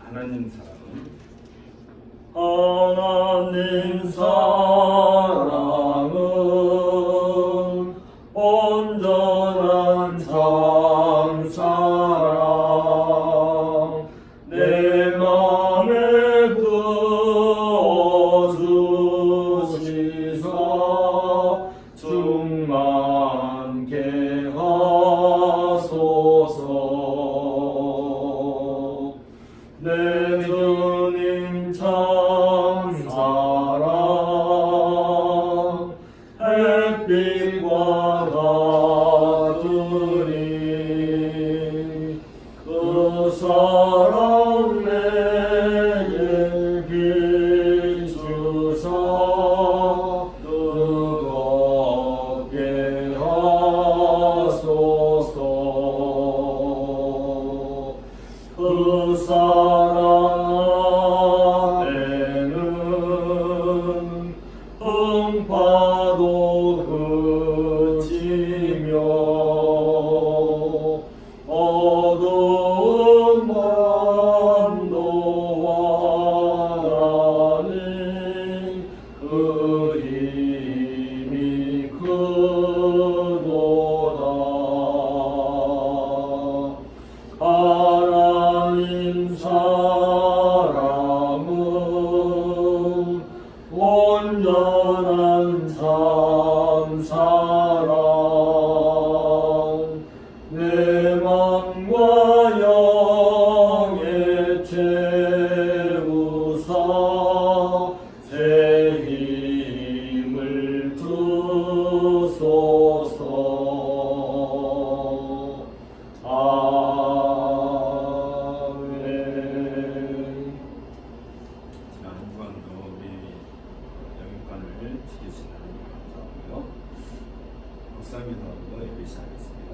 하나님 사랑은 하나님 사랑은 온전한 참사랑 내 맘에 부어주시사 충만케 하소서. 내 주님 참사랑 햇빛과 같으니 그 사랑 내게 비추사 뜨겁게 하소서. 그 사랑 안에는 풍파도 그치며 어두운 밤도 와라니 그 힘이 크도다. 하나님 사랑은 온전한 참사랑 내 맘과 영에 채우사 새 힘을 주소서. 한번더 우리 영육관을 지키신 하나님 감사하고요. 목사님도 예배 시작하겠습니다.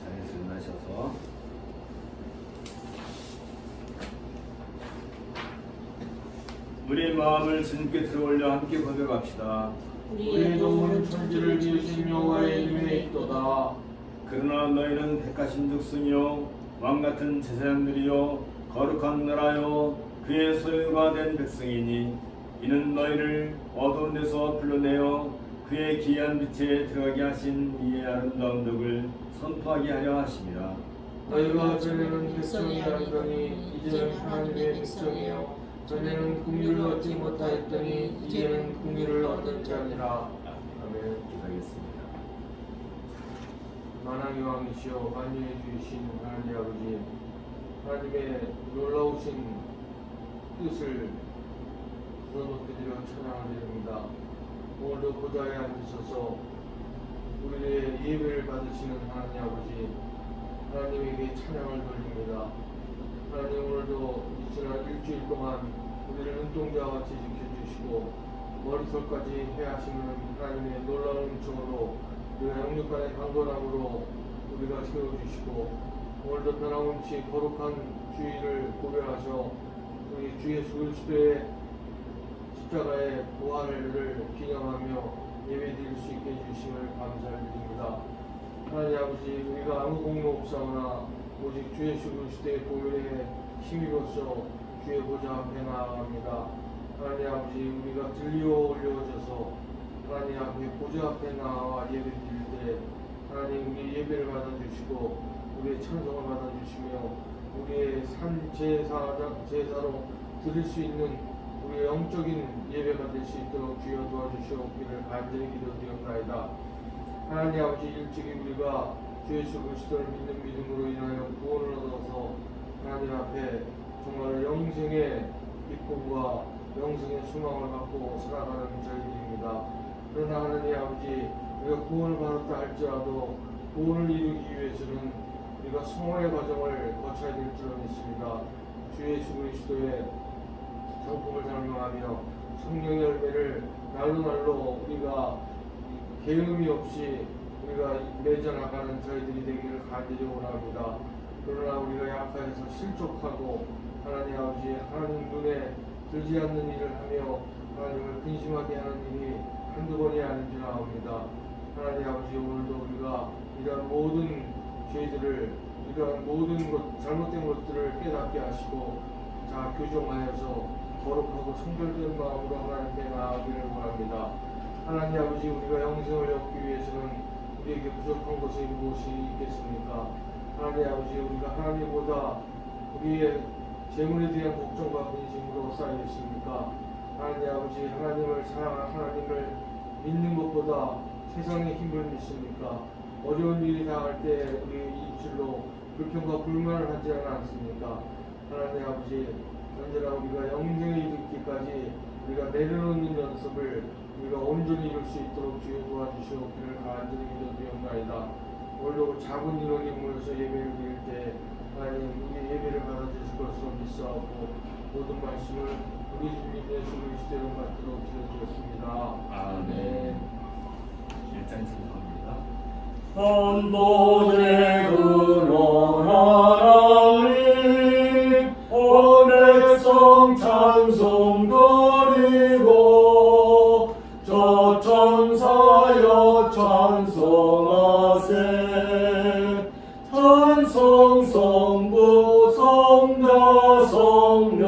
자리에서 일어나셔서 우리의 마음을 주님께 들어올려 함께 고백합시다. 우리의 도움은 천지를 지으신 여호와의 힘에 있도다. 그러나 너희는 택하신 족속이요 왕같은 제사장들이요 거룩한 나라요 그의 소유가 된 백성이니 이는 너희를 어두운 데서 불러내어 그의 기이한 빛에 들어가게 하신 이의 아름다운 덕을 선포하게 하려 하심이라. 너희가 전에는 백성이 아니더니 이제는 하나님의 백성이요 전에는 긍휼을 얻지 못하였더니 이제는 긍휼을 얻은 자니라. 아멘. 기도하겠습니다. 만왕의 왕이시여 만유의 주이신 하나님 아버지, 하나님의 놀라우신 뜻을 불어넣기드려 찬양을 드립니다. 오늘도 보좌에 앉으셔서 우리의 예배를 받으시는 하나님 아버지, 하나님에게 찬양을 돌립니다. 하나님, 오늘도 이 지난 일주일 동안 우리를 눈동자와 같이 지켜주시고 머리털까지 해하시는 하나님의 놀라운 은총으로 우리가 영육간의 강건함으로 우리가 세워주시고 오늘도 변함없이 거룩한 주의를 고백하셔 우리 주 예수 그리스도의 십자가의 부활을 기념하며 예배드릴 수 있게 해주심을 감사를 드립니다. 하나님 아버지, 우리가 아무 공로 없사오나 오직 주 예수 그리스도의 보혈의 힘이로써 주의 보좌 앞에 나아갑니다. 하나님 아버지, 우리가 들리어 올려져서 하나님 앞에 보좌 앞에 나와 예배드릴 때 하나님 우리 예배를 받아주시고 우리의 찬송을 받아주시며 우리의 제사로 드릴 수 있는 우리의 영적인 예배가 될 수 있도록 주여 도와주시옵기를 간절히 기도드리옵나이다. 하나님 아버지, 일찍이 우리가 주 예수 그리스도를 믿는 믿음으로 인하여 구원을 얻어서 하나님 앞에 정말 영생의 기쁨과 영생의 소망을 갖고 살아가는 저희들입니다. 그러나 하나님 아버지, 우리가 구원을 받았다 할지라도 구원을 이루기 위해서는 우리가 성화의 과정을 거쳐야 될 줄은 있습니다. 주 예수 그리스도의 성품을 설명하며 성령의 열매를 날로 우리가 게으름이 없이 우리가 맺어나가는 저희들이 되기를 간절히 원합니다. 그러나 우리가 약하여서 실족하고 하나님 아버지 하나님 눈에 들지 않는 일을 하며 하나님을 근심하게 하는 일이 한두 번이 아닌 줄 아옵니다. 하나님 아버지 오늘도 우리가 이러한 모든 죄들을 이러한 모든 잘못된 것들을 깨닫게 하시고 자 교정하여서 거룩하고 성결된 마음으로 하나님께 나아가기를 원합니다. 하나님 아버지 우리가 영생을 얻기 위해서는 우리에게 부족한 것이 무엇이 있겠습니까? 하나님 아버지 우리가 하나님보다 우리의 재물에 대한 걱정과 근심으로 쌓여 있습니까? 하나님 아버지 하나님을 사랑하는 하나님을 믿는 것보다 세상의 힘을 믿습니까? 어려운 일이 당할 때 우리 입술로 불평과 불만을 하지 않습니까? 하나님 아버지 언제나 우리가 영생에 이르기까지 우리가 내려놓는 연습을 우리가 온전히 이룰 수 있도록 주여 도와주시옵기를 간절히 기도드리옵나이다. 오늘도 작은 인원이 모여서 예배를 드릴 때 하나님 우리 예배를 받아주실 것으로 믿사옵고 모든 말씀을 우리 주님 예수 그리스도로 받도록 기도드렸습니다. 아멘. 1장 신청합니다. 한번에 그런 하나님 온 백성 찬송 드리고 저 천사여 찬송하세 찬송 성부 성자 성령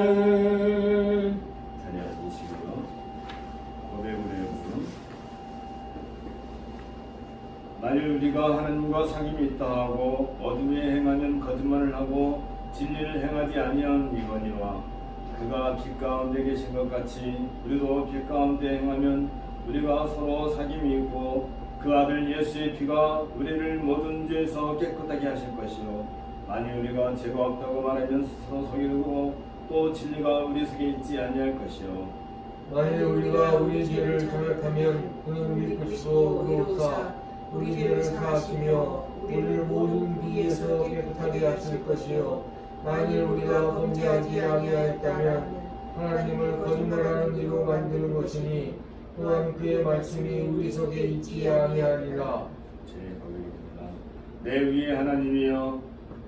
아멘. 자리 앉으시고요. 고백을 해요. 만일 우리가 하나님과 사귐이 있다 하고 어둠에 행하면 거짓말을 하고 진리를 행하지 아니한 이거니와 그가 빛 가운데 계신 것 같이 우리도 빛 가운데 행하면 우리가 서로 사귐이 있고 그 아들 예수의 피가 우리를 모든 죄에서 깨끗하게 하실 것이요 만일 우리가 죄가 없다고 말하면 스스로 속이고 또 진리가 우리 속에 있지 아니할 것이요 만일 우리가 우리 죄를 자백하면 그는 믿으시고 의롭사 우리 죄를 사하시며 우리를 모든 비에서 깨끗하게 하실 것이요 만일 우리가 범죄하지 아니하였다면 하나님을 거짓말하는 이로 만드는 것이니 또한 그의 말씀이 우리 속에 있지 아니하리라. 제 고백입니다. 내 위에 하나님이여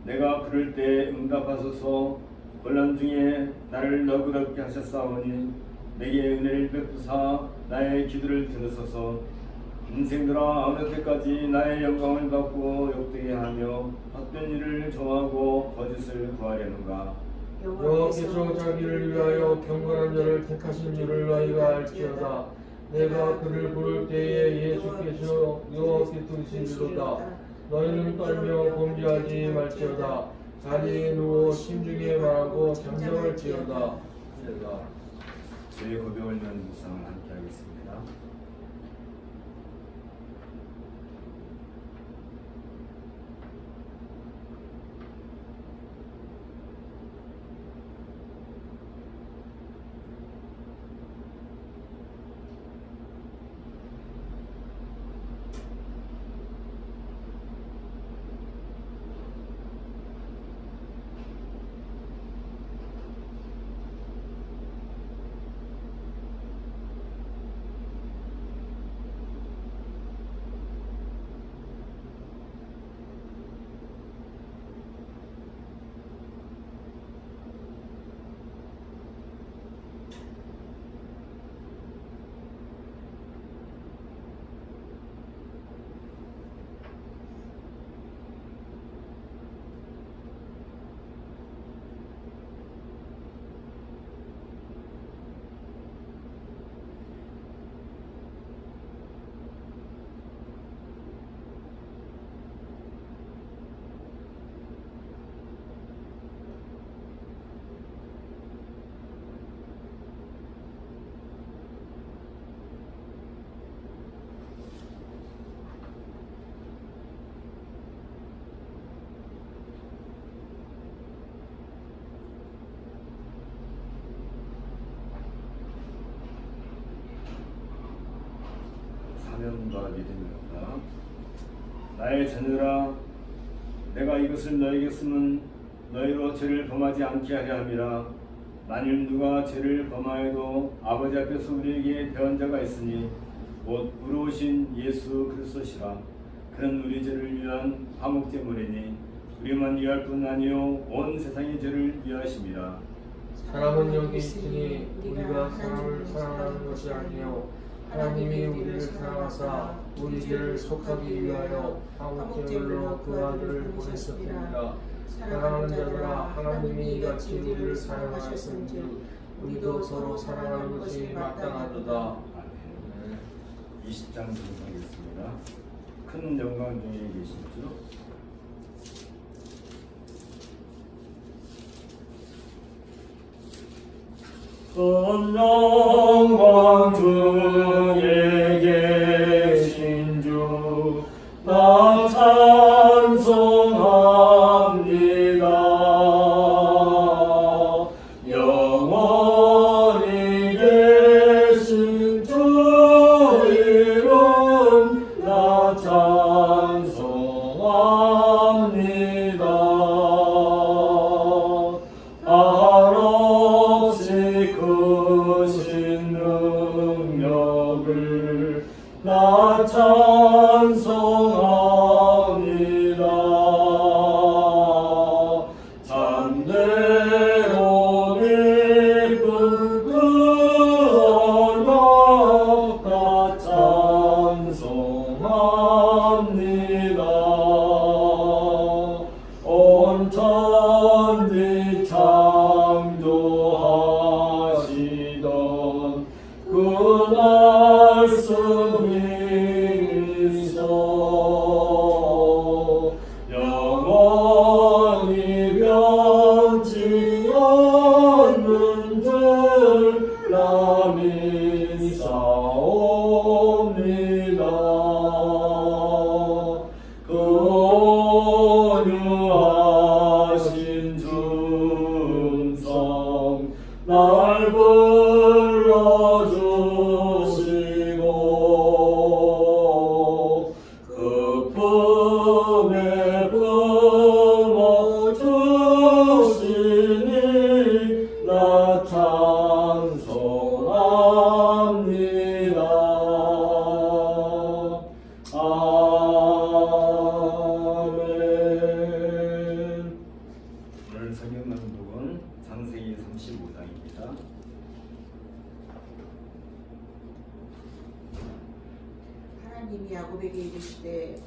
내가 부를 때 응답하소서 곤란 중에 나를 너그럽게 하셨사오니 내게 은혜를 베푸사 나의 기도를 들으소서 인생들아 어느 때까지 나의 영광을 받고 욕되게 하며 헛된 일을 좋아하고 거짓을 구하려는가 여호와께서 자기를 위하여 경건한 자를 택하신 줄을 너희가 알지어다. 내가 그를 부를 때에 예수께서 여호와께 들으신지로다. 너희는 떨며 범죄하지 말지어다. 자리에 누워 심중에 말하고 잠잠할지어다. 제 고백을 위한 묵상을 함께 하겠습니다. 사명과 믿음입니다. 나의 자녀라, 내가 이것을 너에게 쓰면 너희로 죄를 범하지 않게 하려 함이라. 만일 누가 죄를 범하여도 아버지 앞에서 우리에게 대언 자가 있으니 곧 의로우신 예수 그리스도시라. 그는 우리 죄를 위한 화목제물이니 우리만 위할 뿐 아니요 온 세상의 죄를 위하심이라. 사람은 여기 있으니 우리가 사람을 사랑하는 것이 아니요 하나님이 우리를 사랑하사 우리 죄를 속하기 위하여 화목제물로 그 아들을 보내셨습니다. 사랑하는 자들아, 하나님이 이같이 우리를 사랑하셨은즉 우리도 서로 사랑하는 것이 마땅하도다. 아멘. 20장 정리하겠습니다. 큰 영광 중에 계시죠? 큰 영광 중에 계신 주 나 찬송합니다. 영원히 계신 주 이름 나 찬송합니다. 한없이 크신 능력을 나 찬송합니다. 잠대로 깊은 그 언약 나 찬송합니다. 온 천지 창조하시던 그 말씀이 있어 영원히 변치 않는 줄 나 믿사옵니다. 그 온유하신 준성 날 불러주시고 그 품에 품어주시니 나 찬송합니다. 아멘. 오늘 성경 낭독은 창세기 35장입니다. 하나님이 야곱에게 이르시되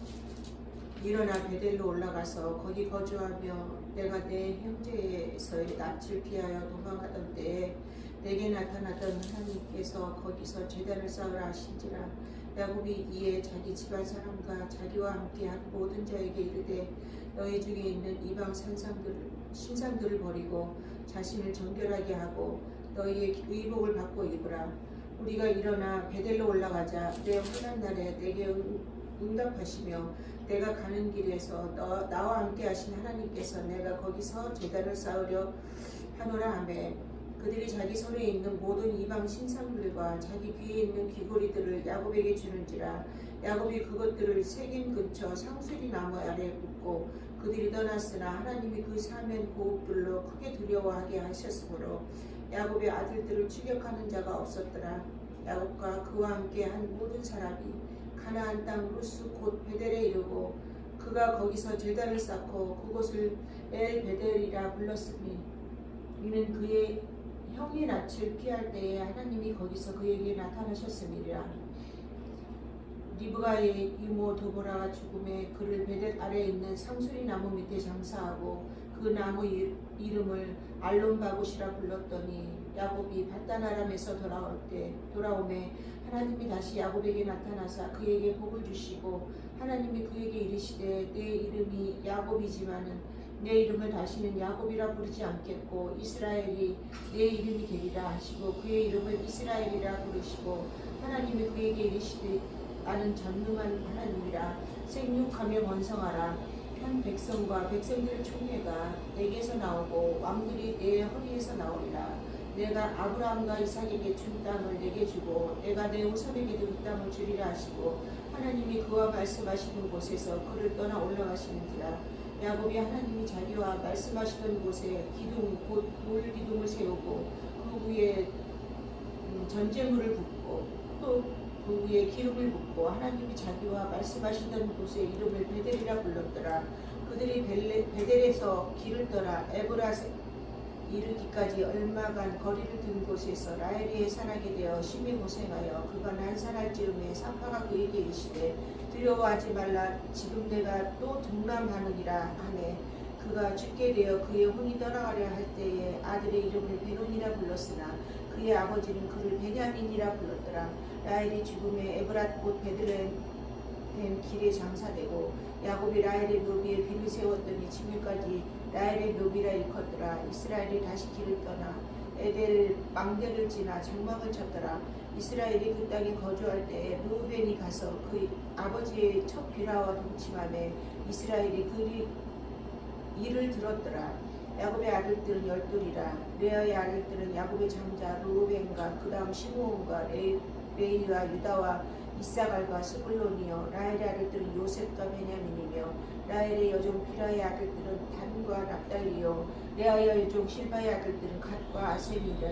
일어나 베델로 올라가서 거기 거주하며 내가 내 형제에서의 낯을 피하여 도망하던 때에 내게 나타나던 하나님께서 거기서 제단을 쌓으라 하신지라. 야곱이 이에 자기 집안 사람과 자기와 함께한 모든 자에게 이르되 너희 중에 있는 이방 신상들을 버리고 자신을 정결하게 하고 너희의 의복을 받고 입으라. 우리가 일어나 베델로 올라가자. 내 환난 날에 내게 응답하시며 내가 가는 길에서 나와 함께 하신 하나님께서 내가 거기서 제단을 쌓으려 하노라 하매 그들이 자기 손에 있는 모든 이방 신상들과 자기 귀에 있는 귀고리들을 야곱에게 주는지라. 야곱이 그것들을 세겜 근처 상수리 나무 아래에 굽고 그들이 떠났으나 하나님이 그 사면 고읍들로 크게 두려워하게 하셨으므로 야곱의 아들들을 추격하는 자가 없었더라. 야곱과 그와 함께 한 모든 사람이 가나안 땅 루스 곧 베델에 이르고 그가 거기서 제단을 쌓고 그곳을 엘 베델이라 불렀으니 이는 그의 형의 낯을 피할 때에 하나님이 거기서 그에게 나타나셨음이라. 리브가의 이모 도보라가 죽음에 그를 베델 아래에 있는 상수리 나무 밑에 장사하고 그 나무 이름을 알론바굿이라 불렀더니 야곱이 밧단아람에서 돌아오매 하나님이 다시 야곱에게 나타나사 그에게 복을 주시고 하나님이 그에게 이르시되 내 이름이 야곱이지만은 내 이름을 다시는 야곱이라 부르지 않겠고 이스라엘이 내 이름이 되리라 하시고 그의 이름을 이스라엘이라 부르시고 하나님이 그에게 이르시되 나는 전능한 하나님이라 생육하며 번성하라. 한 백성과 백성들의 총회가 내게서 나오고 왕들이 내 허리에서 나오리라. 내가 아브라함과 이삭에게 준 땅을 내게 주고 내가 내 후손에게도 이 땅을 주리라 하시고 하나님이 그와 말씀하시는 곳에서 그를 떠나 올라가시는지라. 야곱이 하나님이 자기와 말씀하시던 곳에 기둥 곧 돌 기둥을 세우고 그 위에 전제물을 붓고 또 그 위에 기름을 붓고 하나님이 자기와 말씀하시던 곳에 이름을 베델이라 불렀더라. 그들이 베델에서 길을 떠나 에브라세 이르기까지 얼마간 거리를 둔 곳에서 라헬이 해산하게 되어 심히 고생하여 그가 난산할 즈음에 사파가 그에게 이르시되 두려워하지 말라. 지금 내가 또 등남하느니라 하매 그가 죽게 되어 그의 혼이 떠나가려 할 때에 아들의 이름을 베론이라 불렀으나 그의 아버지는 그를 베냐민이라 불렀더라. 라헬이 죽음에 에브랏 곧 베들레헴 길에 장사되고 야곱이 라헬의 묘비에 비를 세웠더니 지금까지 라헬의 묘비라 일컫더라. 이스라엘이 다시 길을 떠나 에델 망대를 지나 장막을 쳤더라. 이스라엘이 그 땅에 거주할 때에 르우벤이 가서 그 아버지의 첫 비라와 동침하며 이스라엘이 그 일을 들었더라. 야곱의 아들들은 열둘이라. 레아의 아들들은 야곱의 장자 르우벤과 그 다음 시므온과 레위와 유다와 이사갈과 스불론이요. 라헬의 아들들은 요셉과 베냐민이며 라헬의 여종 비라의 아들들은 단과 납달리요. 레아의 여종 실바의 아들들은 갓과 아셈이라.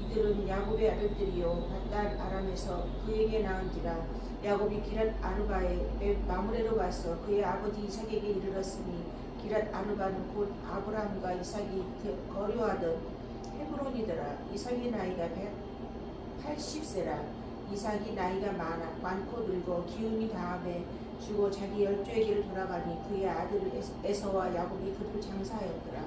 이들은 야곱의 아들들이요. 밧단 아람에서 그에게 낳은지라. 야곱이 기랏 아르바에 마므레로 가서 그의 아버지 이삭에게 이르렀으니 기랏 아르바는 곧 아브라함과 이삭이 거류하던 헤브론이더라. 이삭의 나이가 180세라. 이삭이 나이가 많고 늙어 기운이 다함에 죽어 자기 열조에게로 돌아가니 그의 아들 에서와 야곱이 그를 장사하였더라.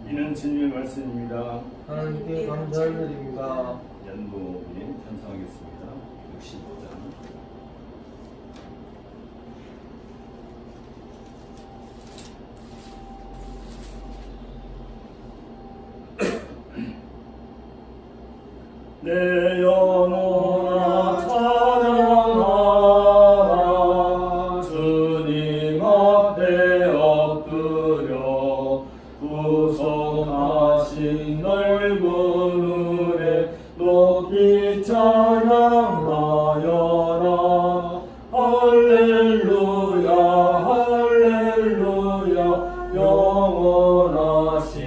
이는 진리의 말씀입니다. 하나님께 감사를 드립니다. 연보님 찬송하겠습니다. 65장. 내 영혼아 찬양하라. 주님 앞에 엎드려 구속하신 넓은 은혜 높이 찬양하여라. 할렐루야 할렐루야 영원하신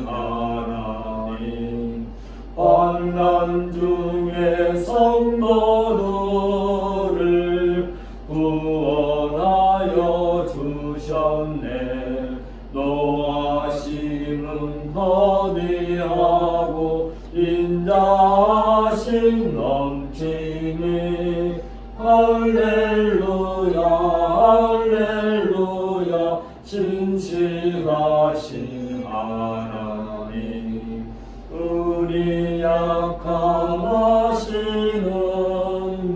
하나님. 환난 중에 성도들을 구원하여 주셨네. 노하심은 더디하고 인자하심 넘치니 할렐루야 할렐루야 진실하신 하나님. 우리 약함하시는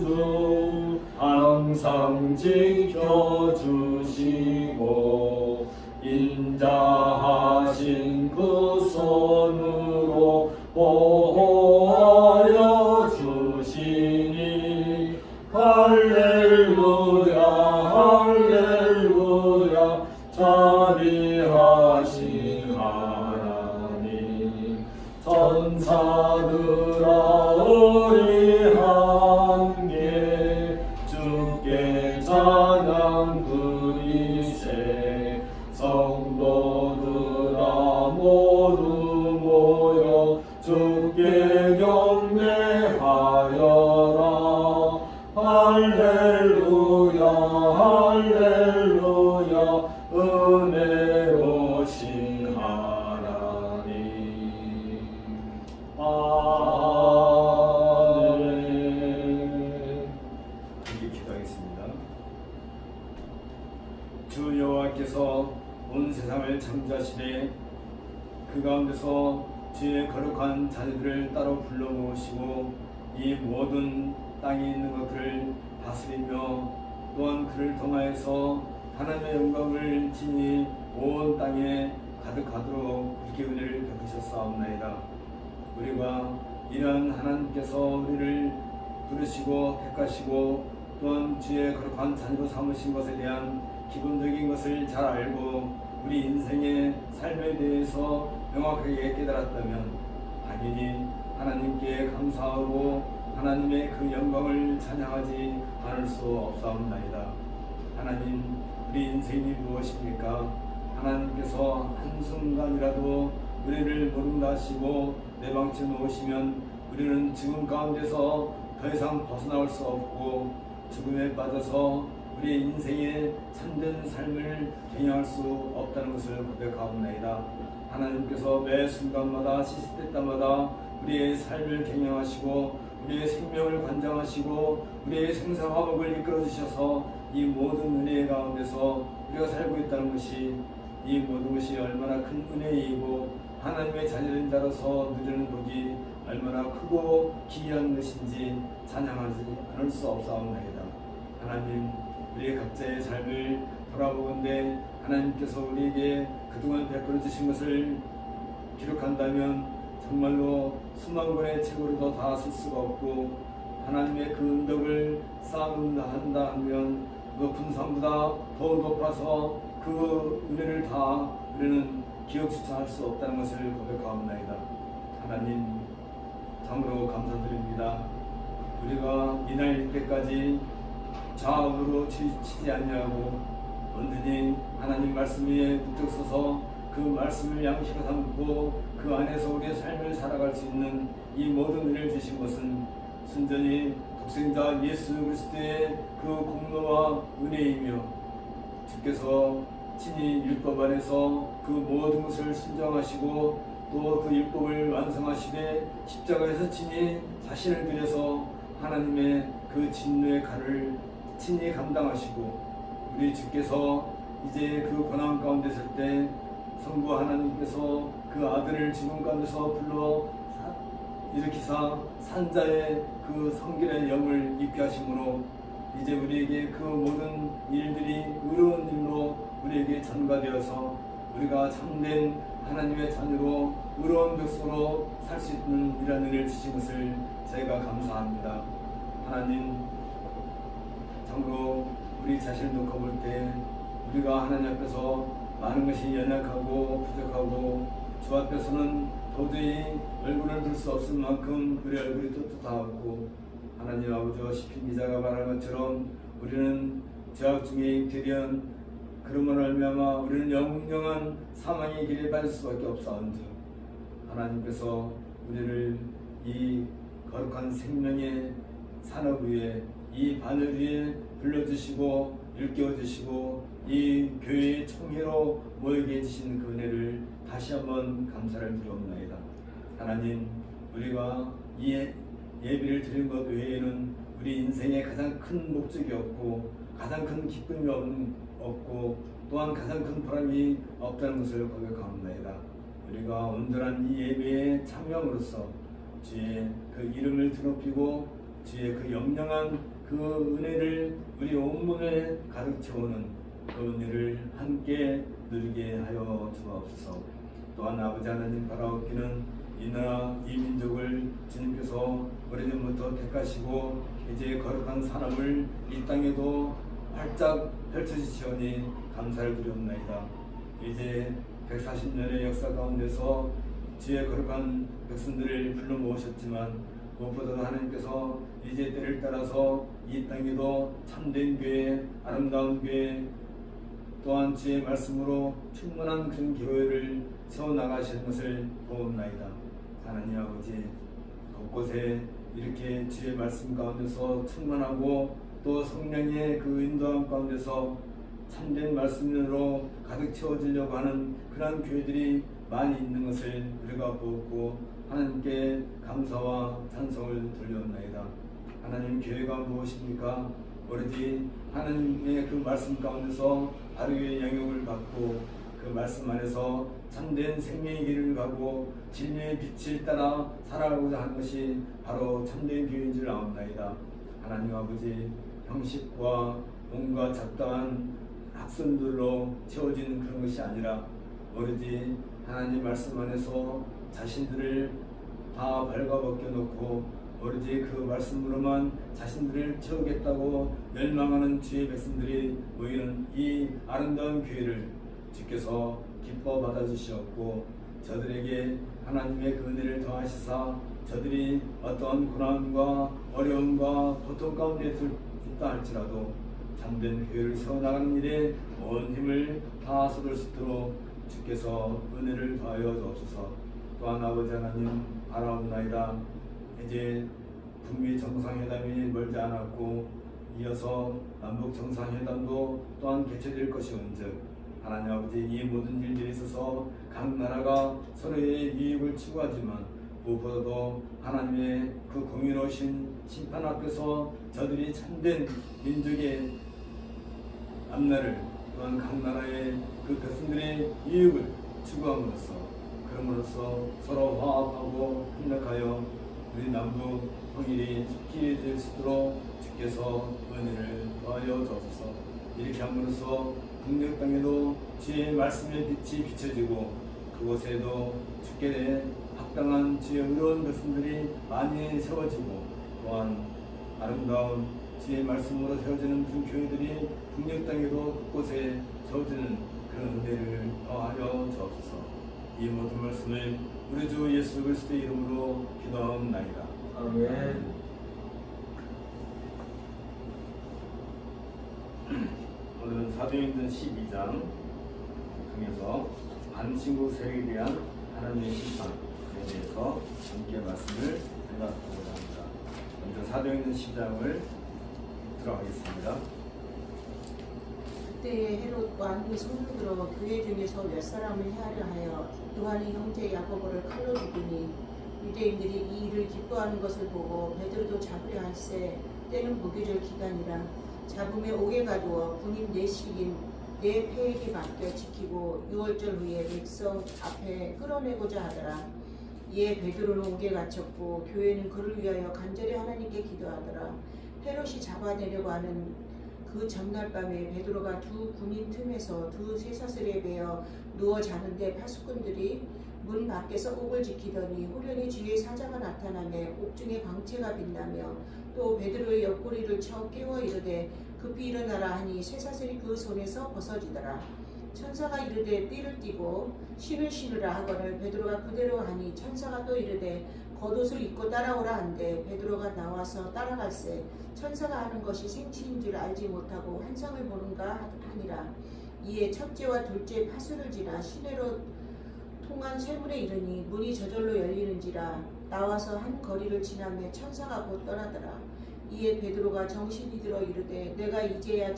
주 항상 지켜주시고 인자하신 그 손으로 보호하여 주시니 할렐루야 할렐루야 자비하신 하나님. 천사들아 우리 함께 주께 찬양 드리세. 성도들아 모두 모여 주께 경배하여라. 할렐루야 할렐루야 은혜로신 하나님. 아멘. 함께 기도하겠습니다. 주 여호와께서 온 세상을 창조하시되 그 가운데서 주의 거룩한 자녀들을 따로 불러 모으시고 이 모든 땅에 있는 것들을 다스리며 또한 그를 통하여서 하나님의 영광을 지니 온 땅에 가득하도록 그렇게 은혜를 베푸셨사옵나이다. 우리가 이러한 하나님께서 우리를 부르시고 택하시고 또한 주의 거룩한 자녀로 삼으신 것에 대한 기본적인 것을 잘 알고 우리 인생의 삶에 대해서 명확하게 깨달았다면 당연히 하나님께 감사하고 하나님의 그 영광을 찬양하지 않을 수 없사옵나이다. 하나님, 우리 인생이 무엇입니까? 하나님께서 한순간이라도 우리를 모른다 하시고 내방쳐 놓으시면 우리는 죽음 가운데서 더 이상 벗어나올 수 없고 죽음에 빠져서 우리의 인생의 참된 삶을 경영할 수 없다는 것을 고백하옵나이다. 하나님께서 매 순간마다 시시때 때마다 우리의 삶을 경영하시고 우리의 생명을 관장하시고 우리의 생사화복을 이끌어 주셔서 이 모든 은혜 가운데서 우리가 살고 있다는 것이, 이 모든 것이 얼마나 큰 은혜이고 하나님의 자녀된 자로서 누리는 복이 얼마나 크고 기이한 것인지 찬양하지 않을 수 없사옵나이다. 하나님, 우리의 각자의 삶을 돌아보건대 하나님께서 우리에게 그동안 베풀어 주신 것을 기록한다면 정말로 수만 권의 책으로도 다 쓸 수가 없고, 하나님의 그 은덕을 쌓는다 하면 높은 산보다 더 높아서 그 은혜를 다 우리는 기억조차 할 수 없다는 것을 고백하옵나이다. 하나님, 참으로 감사드립니다. 우리가 이날 이때까지 좌우로 치지 않냐고 온전히 하나님 말씀 위에 무척 서서 그 말씀을 양식으로 삼고 그 안에서 우리의 삶을 살아갈 수 있는 이 모든 은혜를 주신 것은 순전히 독생자 예수 그리스도의 그 공로와 은혜이며, 주께서 친히 율법 안에서 그 모든 것을 순종하시고 또 그 율법을 완성하시되 십자가에서 친히 자신을 들여서 하나님의 그 진노의 칼을 친히 감당하시고, 우리 주께서 이제 그 고난 가운데 있을 때 성부 하나님께서 그 아들을 죽음 가운데서 불러 일으키사 산자의 그 성결의 영을 입게 하심으로 이제 우리에게 그 모든 일들이 의로운 일로 우리에게 전가되어서 우리가 참된 하나님의 자녀로 의로운 백성으로 살 수 있는 이런 은혜를 주신 것을 저희가 감사합니다. 하나님, 참으로 우리 자신을 놓고 볼 때 우리가 하나님 앞에서 많은 것이 연약하고 부족하고 주 앞에서는 도저히 얼굴을 들 수 없을 만큼 우리 얼굴이 떳떳하고, 하나님 아버지 시편 기자가 말한 것처럼 우리는 죄악 중에 잉태련 그러므로 말미암아 우리는 영영한 사망의 길에 빠질 수밖에 없사온즉, 하나님께서 우리를 이 거룩한 생명의 산업 위에, 이 바늘 위에 불러주시고 일깨워주시고 이 교회의 총회로 모이게 해주신 그 은혜를 다시 한번 감사를 드리옵나이다. 하나님, 우리가 이 예배를 드린 것 외에는 우리 인생에 가장 큰 목적이 없고 가장 큰 기쁨이 없고 또한 가장 큰 보람이 없다는 것을 고백하옵나이다. 우리가 온전한 이 예배에 참여함으로써 주의 그 이름을 드높이고 주의 그 영영한 그 은혜를 우리 온몸에 가득 채우는 그 은혜를 함께 누리게 하여 주옵소서. 또한 아버지 하나님 바라옵기는 이 나라 이 민족을 주님께서 오래전부터 택하시고 이제 거룩한 산업을 이 땅에도 활짝 펼쳐주시오니 감사를 드리옵나이다. 이제 140년의 역사 가운데서 주의 거룩한 백성들을 불러 모으셨지만 무엇보다도 하나님께서 이제 때를 따라서 이 땅에도 참된 교회, 아름다운 교회, 또한 주의 말씀으로 충만한 그런 교회를 세워나가시는 것을 보옵나이다. 하나님 아버지, 곳곳에 이렇게 주의 말씀 가운데서 충만하고 또 성령의 그 인도함 가운데서 참된 말씀으로 가득 채워지려고 하는 그러한 교회들이 많이 있는 것을 우리가 보았고 하나님께 감사와 찬송을 돌려옵나이다. 하나님, 교회가 무엇입니까? 오로지 하나님의 그 말씀 가운데서 바르게 영역을 받고 그 말씀 안에서 참된 생명의 길을 가고 진리의 빛을 따라 살아가고자 하는 것이 바로 참된 교회인 줄 아옵나이다. 하나님 아버지, 형식과 온갖 잡다한 학선들로 채워지는 그런 것이 아니라 오로지 하나님 말씀 안에서 자신들을 다 발가벗겨 놓고 오로지 그 말씀으로만 자신들을 채우겠다고 열망하는 주의 백성들이 모이는 이 아름다운 교회를 주께서 기뻐 받아주시었고 저들에게 하나님의 그 은혜를 더하시사 저들이 어떠한 고난과 어려움과 고통 가운데 있다 할지라도 참된 교회를 세워나가는 일에 온 힘을 다 쏟을 수 있도록 주께서 은혜를 더하여 주옵소서. 또한 아버지 하나님 바라옵나이다. 이제 북미 정상회담이 멀지 않았고 이어서 남북 정상회담도 또한 개최될 것이온즉 하나님 아버지 이 모든 일들에 있어서 각 나라가 서로의 이익을 추구하지만 무엇보다도 하나님의 그 공의로우신 심판 앞에서 저들이 참된 민족의 앞날을 또한 각 나라의 그 백성들의 이익을 추구함으로써 그럼으로써 서로 화합하고 협력하여 우리 남북 통일이 속히 이어질 수 있도록 주께서 은혜를 더하여 주옵소서. 이렇게 함으로써 북녘 땅에도 주의 말씀의 빛이 비춰지고 그곳에도 주께 합당한 주의 의로운 백성들이 많이 세워지고 또한 아름다운 주의 말씀으로 세워지는 그 교회들이 북녘 땅에도 곳곳에 세워지는 그런 은혜를 더하여 주옵소서. 이 모든 말씀을 우리 주 예수 그리스도의 이름으로 기도하옵나이다. 아멘. 오늘은 사도행전 12장 통해서 반신국 세력에 대한 하나님의 심판에 대해서 함께 말씀을 생각하고자 합니다. 먼저 사도행전 12장을 들어가겠습니다. 그때 헤롯 왕이 손을 들어 교회 중에서 몇 사람을 해하려 하여 요한의 형제 야고보를 칼로 죽이니 유대인들이 이 일을 기뻐하는 것을 보고 베드로도 잡으려 할세. 때는 무교절 기간이라 잡음에 옥에 가두어 군인 4씩인 4패에게 맡겨 지키고 6월절 후에 백성 앞에 끌어내고자 하더라. 이에 베드로는 옥에 갇혔고 교회는 그를 위하여 간절히 하나님께 기도하더라. 헤롯이 잡아내려고 하는 그 전날 밤에 베드로가 두 군인 틈에서 두 쇠사슬에 매어 누워 자는데 파수꾼들이 문 밖에서 옥을 지키더니 후련히 주의 사자가 나타나며 옥중에 광채가 빛나며 또 베드로의 옆구리를 쳐 깨워 이르되 급히 일어나라 하니 쇠사슬이 그 손에서 벗어지더라. 천사가 이르되 띠를 띠고 신을 신으라 하거늘 베드로가 그대로 하니 천사가 또 이르되 겉옷을 입고 따라오라 한데 베드로가 나와서 따라갈새. 천사가 하는 것이 생치인 줄 알지 못하고 환상을 보는가 하니라. 이에 첫째와 둘째 파수를 지나 시내로 통한 쇠문에 이르니 문이 저절로 열리는지라. 나와서 한 거리를 지나며 천사가 곧 떠나더라. 이에 베드로가 정신이 들어 이르되 내가 이제야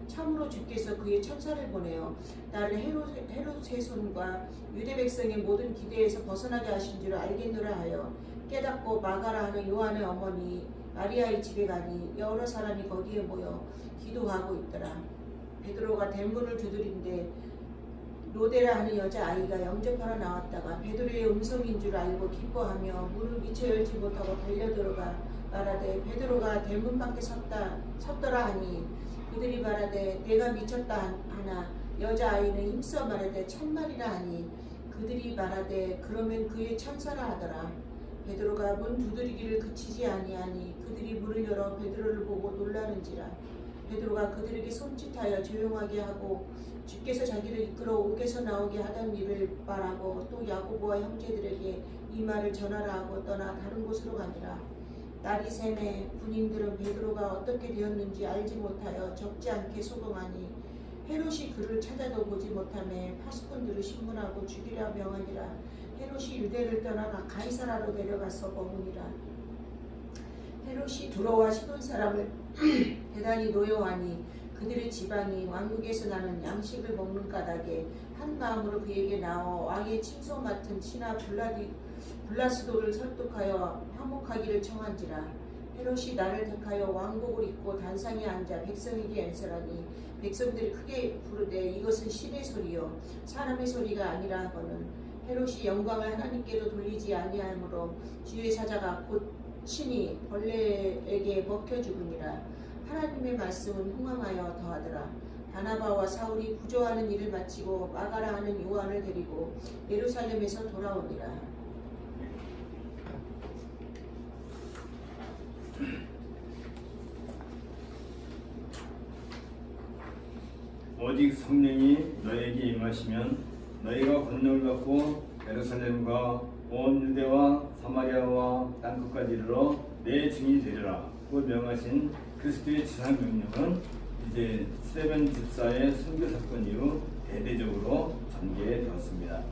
참으로 주께서 그의 천사를 보내어 나를 헤롯의 손과 유대 백성의 모든 기대에서 벗어나게 하신 줄 알겠노라 하여 깨닫고 마가라 하는 요한의 어머니 마리아의 집에 가니 여러 사람이 거기에 모여 기도하고 있더라. 베드로가 대문을 두드린데 로데라 하는 여자아이가 영접하러 나왔다가 베드로의 음성인 줄 알고 기뻐하며 문을 미처 열지 못하고 달려들어가 말하되 베드로가 대문 밖에 섰더라 하니 그들이 말하되 내가 미쳤다 하나 여자아이는 힘써 말하되 참말이라 하니 그들이 말하되 그러면 그의 천사라 하더라. 베드로가 문 두드리기를 그치지 아니하니 그들이 문을 열어 베드로를 보고 놀라는지라. 베드로가 그들에게 손짓하여 조용하게 하고 주께서 자기를 이끌어 옥에서 나오게 하던 일을 말하고 또 야고보와 형제들에게 이 말을 전하라 하고 떠나 다른 곳으로 가니라. 날이 새매 군인들은 베드로가 어떻게 되었는지 알지 못하여 적지 않게 소동하니 헤롯이 그를 찾아도 보지 못하며 파수꾼들을 신문하고 죽이라 명하니라. 헤롯이 유대를 떠나가 가이사라로 내려가서 머무니라. 헤롯이 두로와 시돈 사람을 대단히 노여워하니 그들의 지방이 왕국에서 나는 양식을 먹는 까닭에 한 마음으로 그에게 나와 왕의 친소 맡은 신하 블라스도를 설득하여 화목하기를 청한지라. 헤롯이 나를 택하여 왕복을 입고 단상에 앉아 백성에게 연설하니 백성들이 크게 부르되 이것은 신의 소리요 사람의 소리가 아니라 하거늘 헤롯이 영광을 하나님께로 돌리지 아니하므로 주의 사자가 곧 친히 벌레에게 먹혀 죽으니라. 하나님의 말씀은 흥황하여 더하더라. 바나바와 사울이 구조하는 일을 마치고 마가라 하는 요한을 데리고 예루살렘에서 돌아오니라. 오직 성령이 너에게 임하시면 너희가 권능을 받고 예루살렘과 온 유대와 사마리아와 땅끝까지 이르러 내 증인이 되리라고 명하신 그리스도의 지상 명령은 이제 스데반 집사의 순교 사건 이후 대대적으로 전개되었습니다.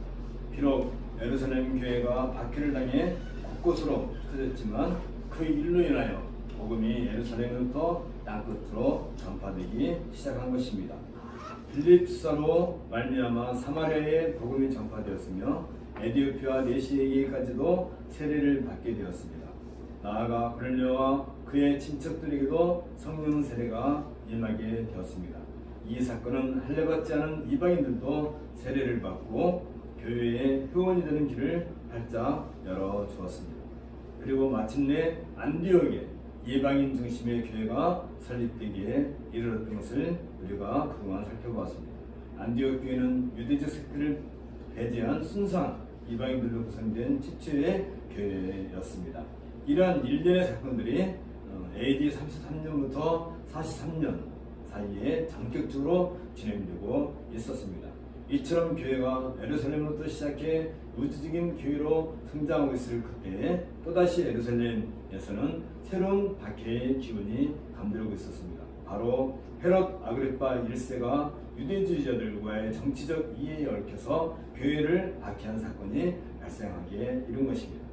비록 예루살렘 교회가 박해를 당해 곳곳으로 흩어졌지만 그 일로 인하여 복음이 예루살렘부터 땅끝으로 전파되기 시작한 것입니다. 빌립 집사로 말미암아 사마리아에 복음이 전파되었으며 에디오피아 내시에게까지도 세례를 받게 되었습니다. 나아가 고넬료와 그의 친척들에게도 성령 세례가 임하게 되었습니다. 이 사건은 할례받지 않은 이방인들도 세례를 받고 교회의 회원이 되는 길을 활짝 열어주었습니다. 그리고 마침내 안디옥에 이방인 중심의 교회가 설립되기에 이르렀던 것을 우리가 그동안 살펴보았습니다. 안디옥 교회는 유대적 색들을 배제한 순수한 이방인들로 구성된 최초의 교회였습니다. 이러한 일련의 사건들이 AD 33년부터 43년 사이에 전격적으로 진행되고 있었습니다. 이처럼 교회가 예루살렘부터 시작해 우주적인 교회로 성장하고 있을 그때 또다시 예루살렘에서는 새로운 박해의 기운이 감돌고 있었습니다. 바로 헤롯 아그리파 1세가 유대주의자들과의 정치적 이해에 얽혀서 교회를 박해한 사건이 발생하게 이른 것입니다.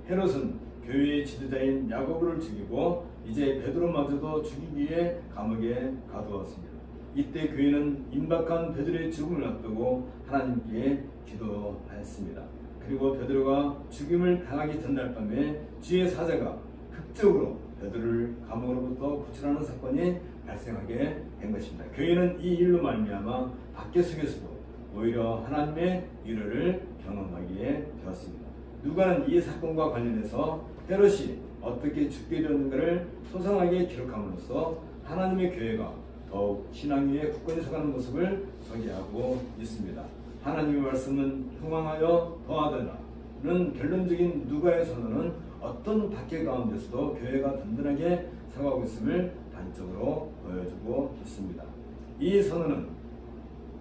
헤롯은 교회의 지도자인 야고보를 죽이고 이제 베드로마저도 죽이기 위해 감옥에 가두었습니다. 이때 교회는 임박한 베드로의 죽음을 앞두고 하나님께 기도하였습니다. 그리고 베드로가 죽임을 당하기 전날 밤에 주의 사자가 극적으로 베드로를 감옥으로부터 구출하는 사건이 발생하게 된 것입니다. 교회는 이 일로 말미암아 박해 속에서도 오히려 하나님의 위로를 경험하게 되었습니다. 누가는 이 사건과 관련해서 헤롯이 어떻게 죽게 되었는가를 소상하게 기록함으로써 하나님의 교회가 더욱 신앙 위에 굳건히 서가는 모습을 소개하고 있습니다. 하나님의 말씀은 흥왕하여 더하더라는 결론적인 누가의 선언은 어떤 박해 가운데서도 교회가 든든하게 서가고 있음을 단적으로 보여주고 있습니다. 이 선언은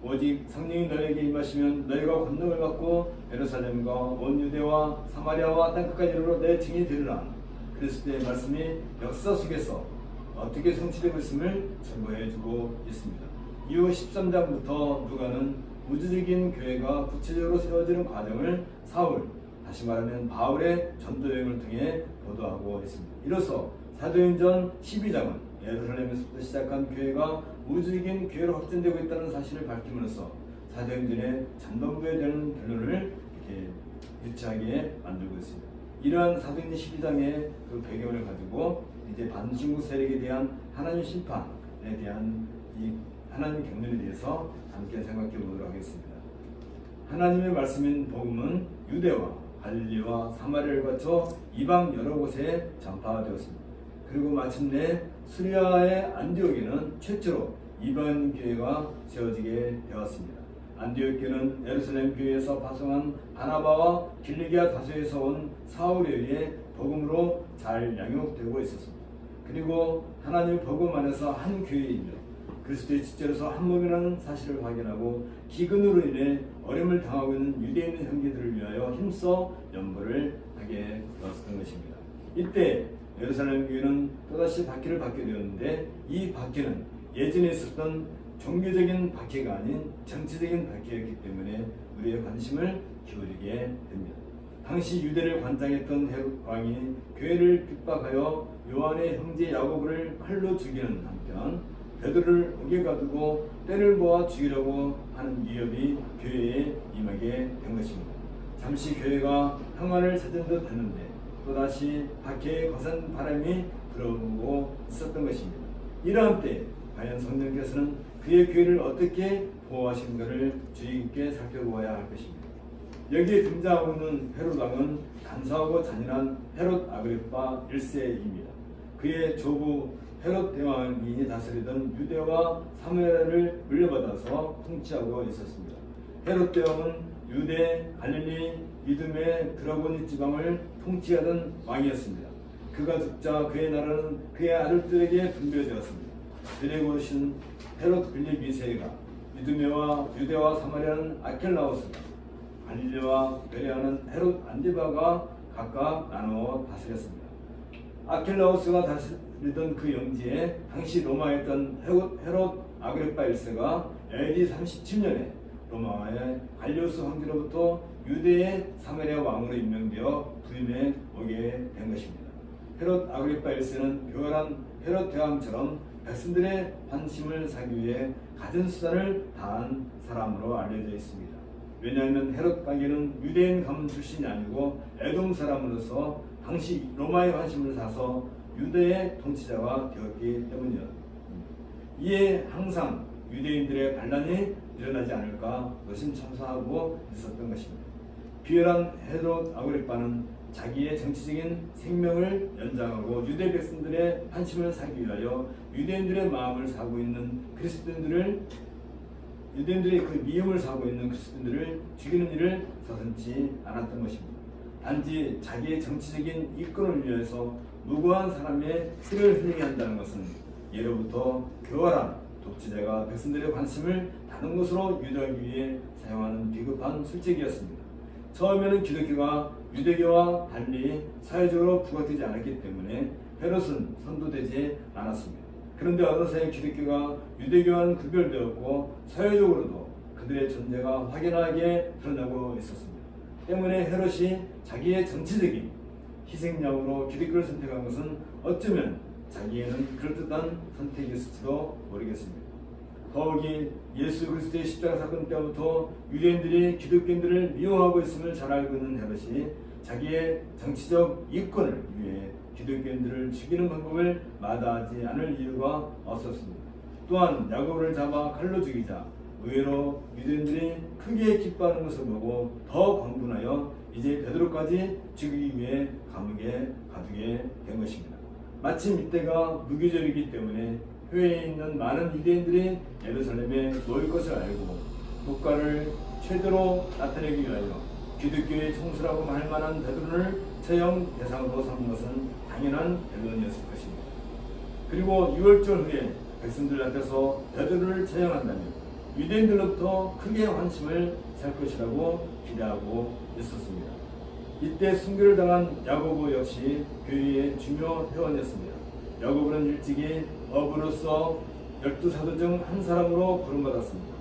오직 성령이 너에게 임하시면 너희가 권능을 받고 예루살렘과 온 유대와 사마리아와 땅끝까지 이르러 내 증인이 되리라. 그리스도의 말씀이 역사 속에서 어떻게 성취되고 있음을 증거해주고 있습니다. 이후 13장부터 누가는 우주적인 교회가 구체적으로 세워지는 과정을 사울, 다시 말하면 바울의 전도 여행을 통해 보도하고 있습니다. 이로써 사도행전 12장은 예루살렘에서부터 시작한 교회가 우주적인 교회로 확전되고 있다는 사실을 밝힘으로써 사도행전의 전반부에 대한 결론을 이렇게 유치하게 만들고 있습니다. 이러한 사도행전 12장의 그 배경을 가지고 이제 반중국 세력에 대한 하나님 심판에 대한 이 하나님 경륜에 대해서 함께 생각해 보도록 하겠습니다. 하나님의 말씀인 복음은 유대와 갈릴리와 사마리아를 거쳐 이방 여러 곳에 전파되었습니다. 그리고 마침내 수리아의 안디옥에는 최초로 이방 교회가 세워지게 되었습니다. 안디옥 교회는 예루살렘 교회에서 파송한 바나바와 길리기아 다소에서 온 사울에 의해 복음으로 잘 양육되고 있었습니다. 그리고 하나님의 복음 안에서 한 교회이며 그리스도의 지체로서 한 몸이라는 사실을 확인하고 기근으로 인해 어려움을 당하고 있는 유대인 형제들을 위하여 힘써 연보를 하게 되었던 것입니다. 이때 예루살렘 교회는 또다시 박해를 받게 되었는데 이 박해는 예전에 있었던 종교적인 박해가 아닌 정치적인 박해였기 때문에 우리의 관심을 기울이게 됩니다. 당시 유대를 관장했던 헤롯 왕이 교회를 핍박하여 요한의 형제 야고보를 칼로 죽이는 한편 베드로를 옥에 가두고 때를 보아 죽이려고 하는 위협이 교회에 임하게 된 것입니다. 잠시 교회가 평안을 찾은 듯 했는데 또다시 박해의 거센 바람이 불어오고 있었던 것입니다. 이러한 때 과연 성령께서는 그의 교회를 어떻게 보호하시는가를 주의 깊게 살펴보아야 할 것입니다. 여기에 등장하고 있는 헤롯 왕은 간사하고 잔인한 헤롯 아그리파 1세입니다. 그의 조부 헤롯 대왕이 다스리던 유대와 사마리아를 물려받아서 통치하고 있었습니다. 헤롯 대왕은 유대, 갈릴리, 이두메, 드라고니 지방을 통치하던 왕이었습니다. 그가 죽자 그의 나라는 그의 아들들에게 분배되었습니다. 그리고 오신 헤롯 빌립 2세가 이두메와 유대와 사마리아는 아켈라우스가 갈릴리와 베레아는 헤롯 안디바가 각각 나누어 다스렸습니다. 아킬라우스가 다스리던 그 영지에 당시 로마에 있던 헤롯 아그리파 1세가 AD 37년에 로마의 갈리오스 황제로부터 유대의 사마리아 왕으로 임명되어 부임해 오게 된 것입니다. 헤롯 아그리파 1세는 교활한 헤롯 대왕처럼 백성들의 환심을 사기 위해 갖은 수단을 다한 사람으로 알려져 있습니다. 왜냐하면 헤롯 가게는 유대인 가문 출신이 아니고 에돔 사람으로서 당시 로마의 환심을 사서 유대의 통치자가 되었기 때문이었습니다. 이에 항상 유대인들의 반란이 일어나지 않을까 노심초사하고 있었던 것입니다. 비열한 헤롯 아그리파는 자기의 정치적인 생명을 연장하고 유대 백성들의 환심을 사기 위하여 유대인들의 마음을 사고 있는 유대인들의 그 미움을 사고 있는 그리스도인들을 죽이는 일을 서슴지 않았던 것입니다. 단지 자기의 정치적인 이권을 위해서 무고한 사람의 피를 흘리게 한다는 것은 예로부터 교활한 독재자가 백성들의 관심을 다른 곳으로 유도하기 위해 사용하는 비겁한 술책이었습니다. 처음에는 기독교가 유대교와 달리 사회적으로 부각되지 않았기 때문에 헤롯은 선도되지 않았습니다. 그런데 어느새 기독교가 유대교와는 구별되었고 사회적으로도 그들의 존재가 확연하게 드러나고 있었습니다. 때문에 헤롯이 자기의 정치적인 희생양으로 기독교를 선택한 것은 어쩌면 자기에는 그럴듯한 선택이었을지도 모르겠습니다. 더욱이 예수 그리스도의 십자가 사건 때부터 유대인들이 기독교인들을 미워하고 있음을 잘 알고 있는 헤롯이 자기의 정치적 이권을 위해 기독교인들을 죽이는 방법을 마다하지 않을 이유가 없었습니다. 또한 야고보를 잡아 칼로 죽이자 의외로 유대인들이 크게 기뻐하는 것을 보고 더 광분하여 이제 베드로까지 죽이기 위해 감옥에 가두게 된 것입니다. 마침 이때가 무교절이기 때문에 회에 있는 많은 유대인들이 예루살렘에 모일 것을 알고 국가를 최대로 나타내기 위하여 기독교의 총수라고 할 만한 베드로를 처형 대상으로 삼은 것은 당연한 결론이었을 것입니다. 그리고 6월절 후에 백성들 앞에서 베드로를 처형한다면 유대인들로부터 크게 환심을 살 것이라고 기대하고 있었습니다. 이때 순교를 당한 야고보 역시 교회의 중요 회원이었습니다. 야고보는 일찍이 어부로서 12사도 중 한 사람으로 부름받았습니다.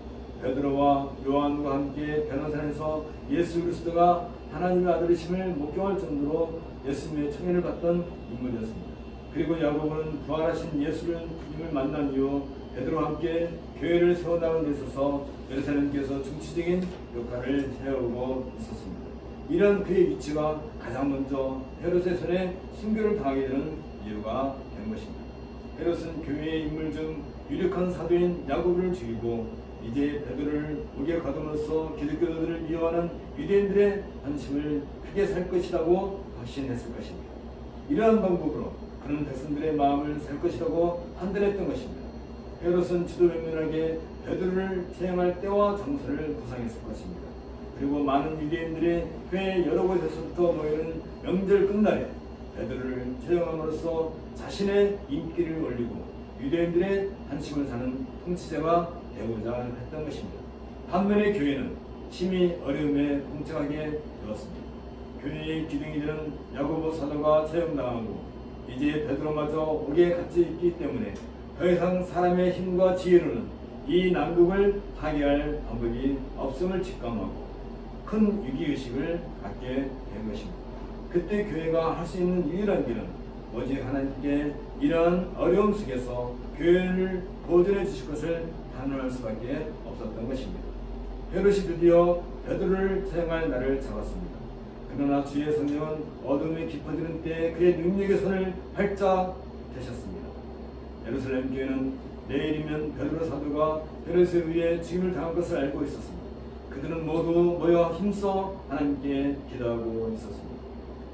베드로와 요한과 함께 베나산에서 예수 그리스도가 하나님의 아들이심을 목격할 정도로 예수님의 청인을 받던 인물이었습니다. 그리고 야고보는 부활하신 예수님을 만난 이후 베드로와 함께 교회를 세워나가는 데 있어서 예루살렘께서 중치적인 역할을 해오고 있었습니다. 이런 그의 위치가 가장 먼저 헤롯의 손에 순교를 당하게 되는 이유가 된 것입니다. 헤롯은 교회의 인물 중 유력한 사도인 야고보를 죽이고 이제 베드로를 옥에 가둠으로써 기독교도들을 미워하는 유대인들의 관심을 크게 살 것이라고 확신했을 것입니다. 이러한 방법으로 그는 백성들의 마음을 살 것이라고 판단했던 것입니다. 헤롯은 지도면밀하게 베드로를 처형할 때와 장소를 구상했을 것입니다. 그리고 많은 유대인들이 회의 여러 곳에서부터 모이는 명절 끝날에 베드로를 처형함으로써 자신의 인기를 올리고 유대인들의 관심을 사는 통치자가 되고자 했던 것입니다. 반면에 교회는 심히 어려움에 봉착하게 되었습니다. 교회의 기둥이 되는 야고보 사도가 처형당하고 이제 베드로마저 옥에 갇혀 있기 때문에 더 이상 사람의 힘과 지혜로는 이 난국을 타개할 방법이 없음을 직감하고 큰 위기의식을 갖게 된 것입니다. 그때 교회가 할 수 있는 유일한 길은 오직 하나님께 이러한 어려움 속에서 교회를 보존해 주실 것을 단언할 수밖에 없었던 것입니다. 헤롯이 드디어 베드로를 처형할 날을 잡았습니다. 그러나 주의 성령은 어둠이 깊어지는 때에 그의 능력의 손을 활짝 대셨습니다. 예루살렘 교회는 내일이면 베드로 사도가 헤롯에 의해 죽임을 당할 것을 알고 있었습니다. 그들은 모두 모여 힘써 하나님께 기도하고 있었습니다.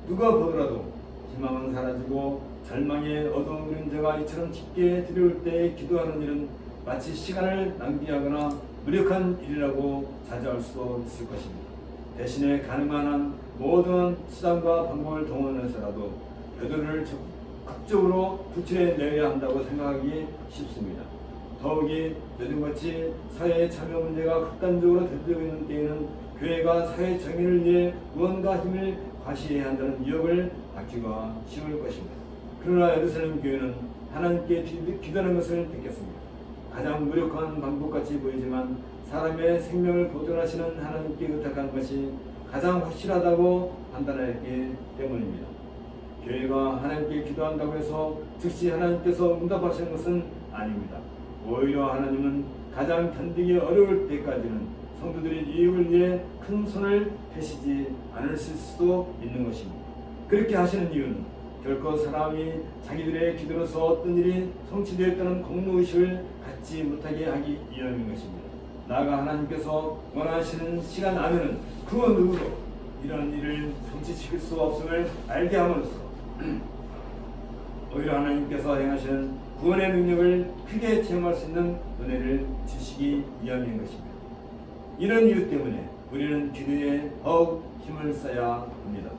누가 보더라도 희망은 사라지고 절망의 어두운 그림자가 이처럼 깊게 들여올 때 기도하는 일은 마치 시간을 낭비하거나 무력한 일이라고 자제할 수도 있을 것입니다. 대신에 가능한 한 모든 수단과 방법을 동원해서라도 베드로를 적극적으로 구출해내야 한다고 생각하기 쉽습니다. 더욱이 요즘같이 사회의 참여 문제가 극단적으로 대두되고 있는 때에는 교회가 사회 정의를 위해 무언가 힘을 과시해야 한다는 위협을 받기가 쉬울 것입니다. 그러나 예루살렘 교회는 하나님께 기도하는 것을 택했습니다. 가장 무력한 방법같이 보이지만 사람의 생명을 보존하시는 하나님께 의탁한 것이 가장 확실하다고 판단했기 때문입니다. 교회가 하나님께 기도한다고 해서 즉시 하나님께서 응답하시는 것은 아닙니다. 오히려 하나님은 가장 견디기 어려울 때까지는 성도들의 유익을 위해 큰 손을 펴시지 않으실 수도 있는 것입니다. 그렇게 하시는 이유는 결코 사람이 자기들의 기도로서 어떤 일이 성취되었다는 공로의식을 갖지 못하게 하기 위함인 것입니다. 나아가 하나님께서 원하시는 시간 안에는 그 누구도 이런 일을 성취시킬 수 없음을 알게 함으로써 오히려 하나님께서 행하시는 구원의 능력을 크게 체험할 수 있는 은혜를 주시기 위함인 것입니다. 이런 이유 때문에 우리는 기도에 더욱 힘을 써야 합니다.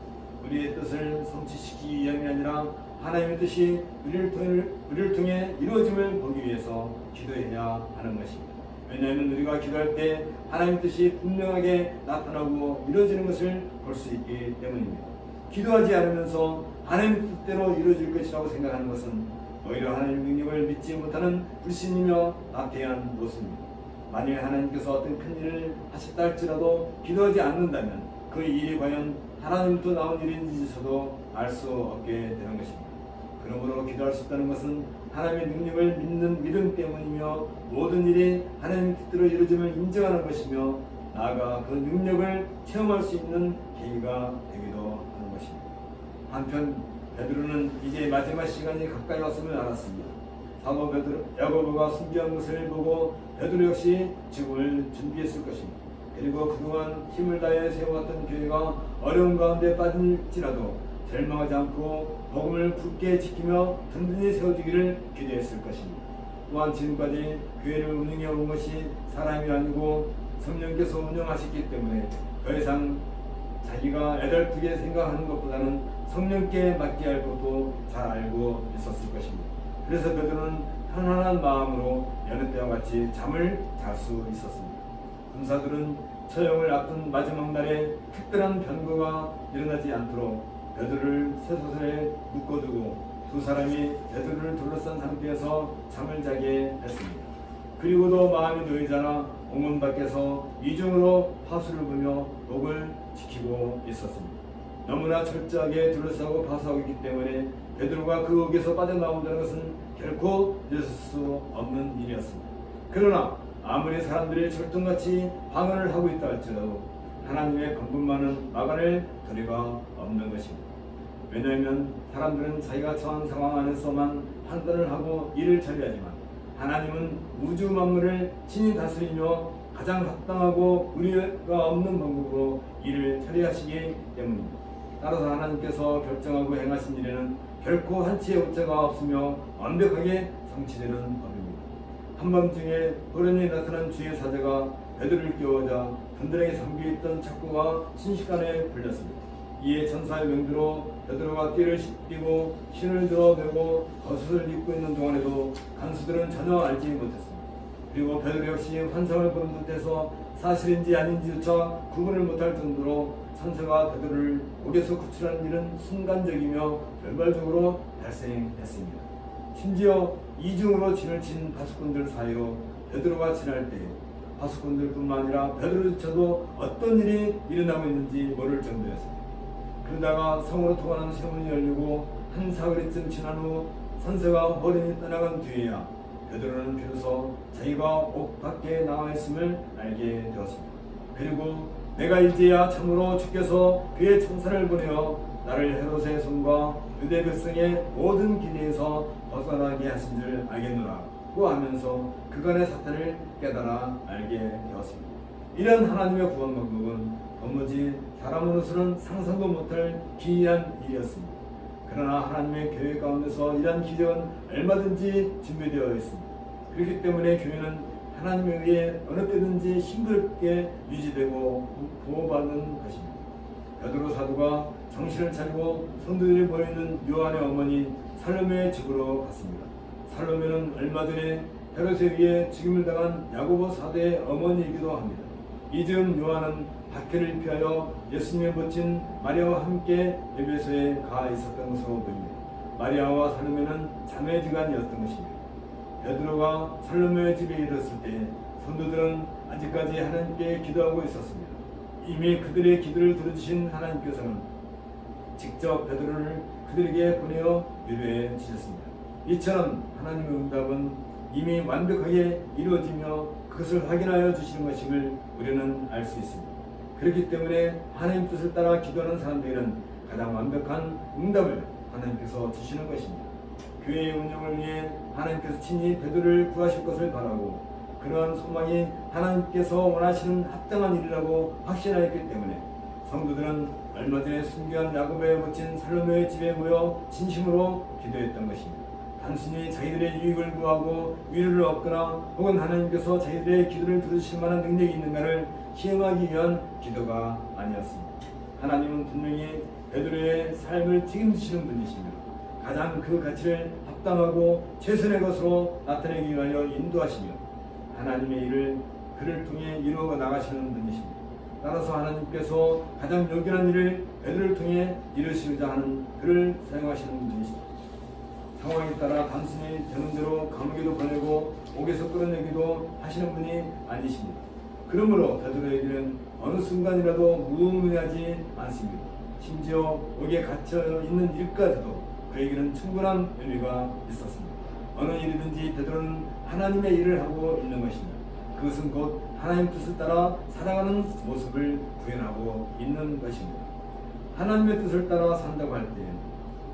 우리의 뜻을 성취시키기 위함이 아니라 하나님의 뜻이 우리를 통해 이루어짐을 보기 위해서 기도해야 하는 것입니다. 왜냐하면 우리가 기도할 때 하나님의 뜻이 분명하게 나타나고 이루어지는 것을 볼 수 있기 때문입니다. 기도하지 않으면서 하나님의 뜻대로 이루어질 것이라고 생각하는 것은 오히려 하나님의 능력을 믿지 못하는 불신이며 나태한 모습입니다. 만일 하나님께서 어떤 큰 일을 하셨다 할지라도 기도하지 않는다면 그 일이 과연 하나님부터 나온 일인지조차도 알 수 없게 되는 것입니다. 그러므로 기도할 수 있다는 것은 하나님의 능력을 믿는 믿음 때문이며 모든 일이 하나님의 뜻대로 이루어짐을 인정하는 것이며 나아가 그 능력을 체험할 수 있는 계기가 되기도 하는 것입니다. 한편 베드로는 이제 마지막 시간이 가까이 왔음을 알았습니다. 사도 야고보가 순교한 것을 보고 베드로 역시 죽음을 준비했을 것입니다. 그리고 그동안 힘을 다해 세워왔던 교회가 어려운 가운데 빠질지라도 절망하지 않고 복음을 굳게 지키며 든든히 세워주기를 기대했을 것입니다. 또한 지금까지 교회를 운영해 온 것이 사람이 아니고 성령께서 운영하셨기 때문에 더 이상 자기가 애달프게 생각하는 것보다는 성령께 맡겨야 할 것도 잘 알고 있었을 것입니다. 그래서 베드로는 편안한 마음으로 여느 때와 같이 잠을 잘 수 있었습니다. 군사들은 처형을 앞둔 마지막 날에 특별한 변고가 일어나지 않도록 베드로를 쇠사슬에 묶어두고 두 사람이 베드로를 둘러싼 상태에서 잠을 자게 했습니다. 그리고도 마음이 놓이자나 옹문 밖에서 이중으로 파수를 부며 목을 지키고 있었습니다. 너무나 철저하게 둘러싸고 파수하고 있기 때문에 베드로가 그 옥에서 빠져나온다는 것은 결코 있을 수 없는 일이었습니다. 그러나 아무리 사람들이 철통같이 방언을 하고 있다 할지라도 하나님의 방법만은 막아낼 도리가 없는 것입니다. 왜냐하면 사람들은 자기가 처한 상황 안에서만 판단을 하고 일을 처리하지만 하나님은 우주 만물을 친히 다스리며 가장 합당하고 우리가 없는 방법으로 일을 처리하시기 때문입니다. 따라서 하나님께서 결정하고 행하신 일에는 결코 한치의 오차가 없으며 완벽하게 성취되는 법입니다. 한밤중에 호련히 나타난 주의 사자가 베드로를 깨우자 든든하게 잠겨있던 착고가 순식간에 풀렸습니다. 이에 천사의 명대로 베드로가 띠를 띠고 신을 들어 매고 겉옷을 입고 있는 동안에도 간수들은 전혀 알지 못했습니다. 그리고 베드로 역시 환상을 보는 듯해서 사실인지 아닌지조차 구분을 못할 정도로 천사가 베드로를 옥에서 구출하는 일은 순간적이며 결발적으로 발생했습니다. 심지어 이중으로 진을 친 파수꾼들 사이로 베드로가 지날 때 파수꾼들뿐만 아니라 베드로조차도 어떤 일이 일어나고 있는지 모를 정도였습니다. 그러다가 성으로 통하는 세문이 열리고 한 사거리쯤 지난 후 선사가 호련히 떠나간 뒤에야 베드로는 비로소 자기가 옥 밖에 나와 있음을 알게 되었습니다. 그리고 내가 이제야 참으로 주께서 그의 천사를 보내어 나를 헤롯의 손과 유대 백성의 모든 기대에서 벗어나게 하신 줄 알겠노라고 하면서 그간의 사태를 깨달아 알게 되었습니다. 이런 하나님의 구원 방법은 도무지 사람으로서는 상상도 못할 기이한 일이었습니다. 그러나 하나님의 교회 가운데서 이러한 기적은 얼마든지 준비되어 있습니다. 그렇기 때문에 교회는 하나님에 의해 어느 때든지 싱그럽게 유지되고 보호받는 것입니다. 베드로 사도가 정신을 차리고 성도들이 모이는 요한의 어머니 살로메의 집으로 갔습니다. 살로메는 얼마 전에 헤롯에 의해 죽임을 당한 야고보 사도의 어머니이기도 합니다. 이즈음 요한은 박해를 피하여 예수님의 모친 마리아와 함께 에베소에 가 있었던 것으로 보입니다. 마리아와 살로메는 자매지간이었던 것입니다. 베드로가 살로메의 집에 이르렀을 때 성도들은 아직까지 하나님께 기도하고 있었습니다. 이미 그들의 기도를 들어주신 하나님께서는 직접 베드로를 그들에게 보내어 위로해 주셨습니다. 이처럼 하나님의 응답은 이미 완벽하게 이루어지며 그것을 확인하여 주시는 것임을 우리는 알 수 있습니다. 그렇기 때문에 하나님 뜻을 따라 기도하는 사람들에게는 가장 완벽한 응답을 하나님께서 주시는 것입니다. 교회의 운영을 위해 하나님께서 친히 베드로를 구하실 것을 바라고 그러한 소망이 하나님께서 원하시는 합당한 일이라고 확신하였기 때문에 성도들은 얼마 전에 순교한 야곱의 모친 살로메의 집에 모여 진심으로 기도했던 것입니다. 단순히 자기들의 유익을 구하고 위로를 얻거나 혹은 하나님께서 자기들의 기도를 들으실 만한 능력이 있는가를 시험하기 위한 기도가 아니었습니다. 하나님은 분명히 베드로의 삶을 책임지시는 분이시며 가장 그 가치를 합당하고 최선의 것으로 나타내기 위하여 인도하시며 하나님의 일을 그를 통해 이루어 나가시는 분이십니다. 따라서 하나님께서 가장 요긴한 일을 베드로를 통해 이루시고자 하는 그를 사용하시는 분이십니다. 상황에 따라 단순히 되는 대로 감옥에도 보내고 옥에서 끌어내기도 하시는 분이 아니십니다. 그러므로 베드로에게는 어느 순간이라도 무의미하지 않습니다. 심지어 옥에 갇혀 있는 일까지도 그에게는 충분한 의미가 있었습니다. 어느 일이든지 베드로는 하나님의 일을 하고 있는 것입니다. 그것은 곧 하나님 뜻을 따라 살아가는 모습을 구현하고 있는 것입니다. 하나님의 뜻을 따라 산다고 할 때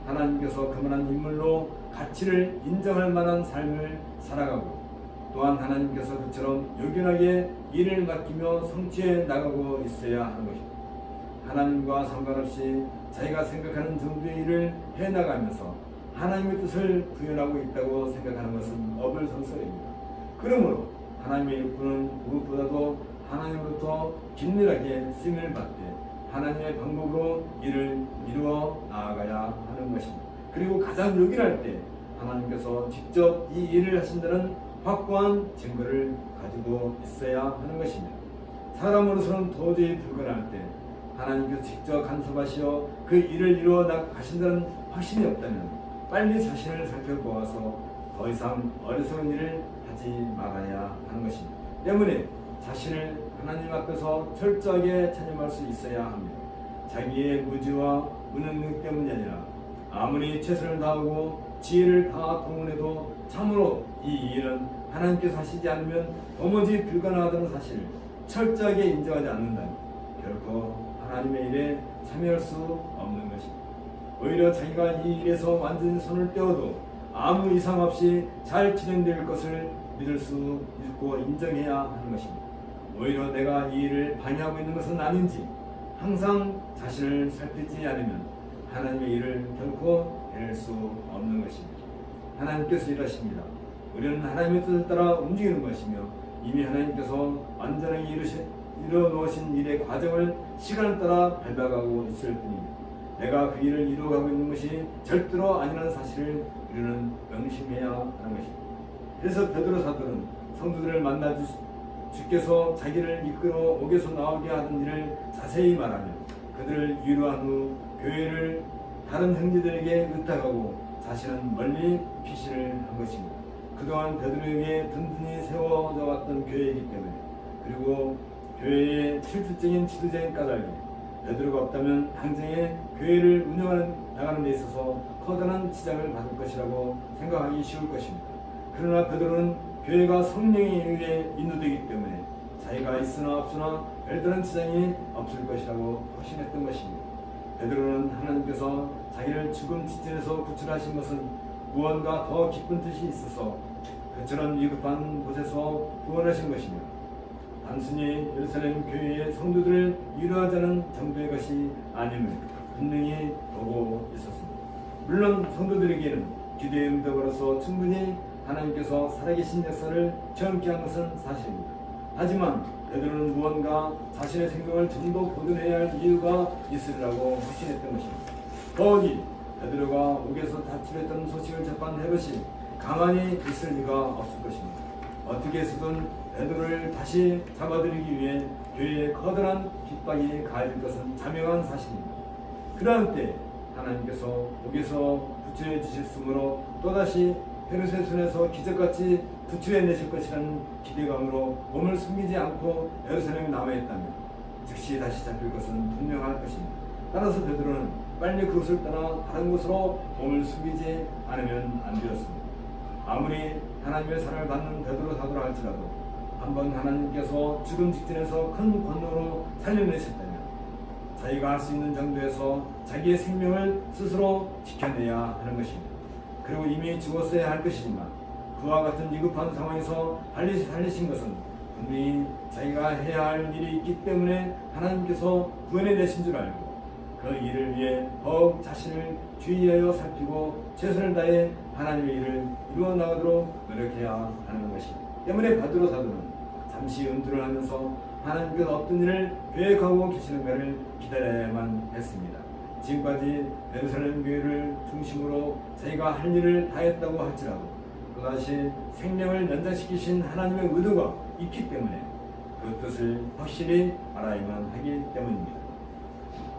하나님께서 그만한 인물로 가치를 인정할 만한 삶을 살아가고 또한 하나님께서 그처럼 요긴하게 일을 맡기며 성취해 나가고 있어야 하는 것입니다. 하나님과 상관없이 자기가 생각하는 정도의 일을 해나가면서 하나님의 뜻을 구현하고 있다고 생각하는 것은 어불성설입니다. 그러므로 하나님의 일꾼은 무엇보다도 하나님으로부터 긴밀하게 쓰임을 받되 하나님의 방법으로 일을 이루어 나아가야 하는 것입니다. 그리고 가장 요긴할 때 하나님께서 직접 이 일을 하신다는 확고한 증거를 가지고 있어야 하는 것입니다. 사람으로서는 도저히 불가능할 때 하나님께서 직접 간섭하시어 그 일을 이루어 가신다는 확신이 없다면 빨리 자신을 살펴보아서 더 이상 어리석은 일을 하지 말아야 하는 것입니다. 때문에 자신을 하나님 앞에서 철저하게 체념할 수 있어야 합니다. 자기의 무지와 무능력 때문이 아니라 아무리 최선을 다하고 지혜를 다 동원해도 참으로 이 일은 하나님께서 하시지 않으면 도무지 불가능하다는 사실을 철저하게 인정하지 않는다면 결코 하나님의 일에 참여할 수 없는 것입니다. 오히려 자기가 이 일에서 완전히 손을 떼어도 아무 이상 없이 잘 진행될 것을 믿을 수 있고 인정해야 하는 것입니다. 오히려 내가 이 일을 방해하고 있는 것은 아닌지 항상 자신을 살피지 않으면 하나님의 일을 결코 해낼 수 없는 것입니다. 하나님께서 일하십니다. 우리는 하나님의 뜻을 따라 움직이는 것이며 이미 하나님께서 완전하게 이루어 놓으신 일의 과정을 시간을 따라 밟아가고 있을 뿐입니다. 내가 그 일을 이루어가고 있는 것이 절대로 아니라는 사실을 우리는 명심해야 하는 것입니다. 그래서 베드로 사도는 성도들을 만나 주께서 자기를 이끌어 옥에서 나오게 하던 일을 자세히 말하며 그들을 위로한 후 교회를 다른 형제들에게 의탁하고 자신은 멀리 피신을 한 것입니다. 그동안 베드로에게 든든히 세워져 왔던 교회이기 때문에 그리고 교회의 실질적인 지도자인 까닭에 베드로가 없다면 당장에 교회를 운영하는 데 있어서 커다란 지장을 받을 것이라고 생각하기 쉬울 것입니다. 그러나 베드로는 교회가 성령에 의해 인도되기 때문에 자기가 있으나 없으나 별다른 지장이 없을 것이라고 확신했던 것입니다. 베드로는 하나님께서 자기를 죽음 직전에서 구출하신 것은 구원과 더 깊은 뜻이 있어서 그처럼 위급한 곳에서 구원하신 것이며 단순히 예루살렘 교회의 성도들을 위로하자는 정도의 것이 아님을 분명히 보고 있었습니다. 물론 성도들에게는 기도의 응답으로서 충분히 하나님께서 살아계신 역사를 경험케 한 것은 사실입니다. 하지만 베드로는 무언가 자신의 생명을 전부 보존해야 할 이유가 있으리라고 확신했던 것입니다. 더욱이 베드로가 옥에서 다출했던 소식을 접한 헤롯이 가만히 있을 리가 없을 것입니다. 어떻게 해서든 베드로를 다시 잡아들이기 위해 교회에 커다란 핍박이 가해질 것은 자명한 사실입니다. 그러한 때 하나님께서 목에서 부추해 주셨으므로 또다시 헤롯의 손에서 기적같이 구출해내실 것이라는 기대감으로 몸을 숨기지 않고 예루살렘에 남아있다면 즉시 다시 잡힐 것은 분명할 것입니다. 따라서 베드로는 빨리 그곳을 떠나 다른 곳으로 몸을 숨기지 않으면 안 되었습니다. 아무리 하나님의 사랑을 받는 베드로 사도라 할지라도 한번 하나님께서 죽음 직전에서 큰 권능으로 살려내셨다면 자기가 할 수 있는 정도에서 자기의 생명을 스스로 지켜내야 하는 것입니다. 그리고 이미 죽었어야 할 것이지만 그와 같은 위급한 상황에서 살리신 것은 분명히 자기가 해야 할 일이 있기 때문에 하나님께서 구원해 내신 줄 알고 그 일을 위해 더욱 자신을 주의하여 살피고 최선을 다해 하나님의 일을 이루어 나가도록 노력해야 하는 것입니다. 때문에 베드로 사도는 잠시 은둔을 하면서 하나님께서 어떤 일을 계획하고 계시는가를 기다려야만 했습니다. 지금까지 예루살렘 교회를 중심으로 자기가 할 일을 다했다고 할지라도 또다시 생명을 연장시키신 하나님의 의도가 있기 때문에 그 뜻을 확실히 알아야만 하기 때문입니다.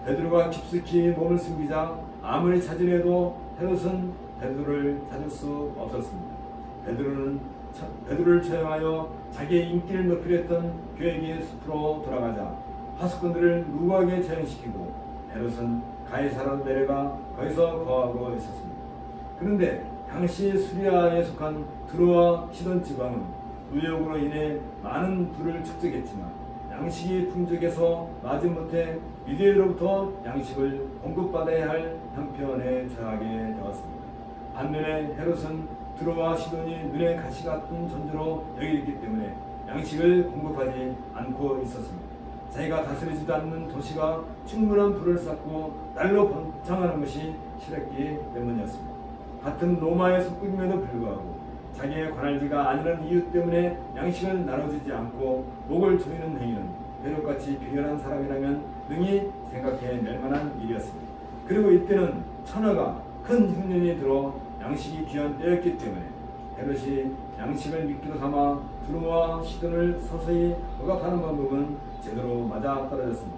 베드로가 깊숙이 몸을 숨기자 아무리 찾으려도 헤롯은 베드로를 찾을 수 없었습니다. 베드로를 처형하여 자기의 인기를 높이려 했던 교회의 숲으로 돌아가자 파수꾼들을 무고하게 처형시키고 헤롯은 가이사라로 내려가 거기서 거하고 있었습니다. 그런데 당시 수리아에 속한 두로와 시돈 지방은 무역으로 인해 많은 부를 축적했지만 양식이 풍족해서 마지못해 유대로부터 양식을 공급받아야 할 형편에 처하게 되었습니다. 반면에 헤롯은 두로와 시돈이 눈에 가시 같은 존재로 여기기 때문에 양식을 공급하지 않고 있었습니다. 자기가 다스리지도 않는 도시가 충분한 불을 쌓고 날로 번창하는 것이 싫었기 때문이었습니다. 같은 로마의 속국임에도 불구하고 자기의 관할지가 아니라는 이유 때문에 양식을 나눠주지 않고 목을 조이는 행위는 헤롯같이 비열한 사람이라면 능히 생각해낼 만한 일이었습니다. 그리고 이때는 천하가 큰 흉년이 들어 양식이 귀한 때였기 때문에 헤롯이 양식을 미끼로 삼아 두로와 시돈을 서서히 억압하는 방법은 제대로 맞아떨어졌습니다.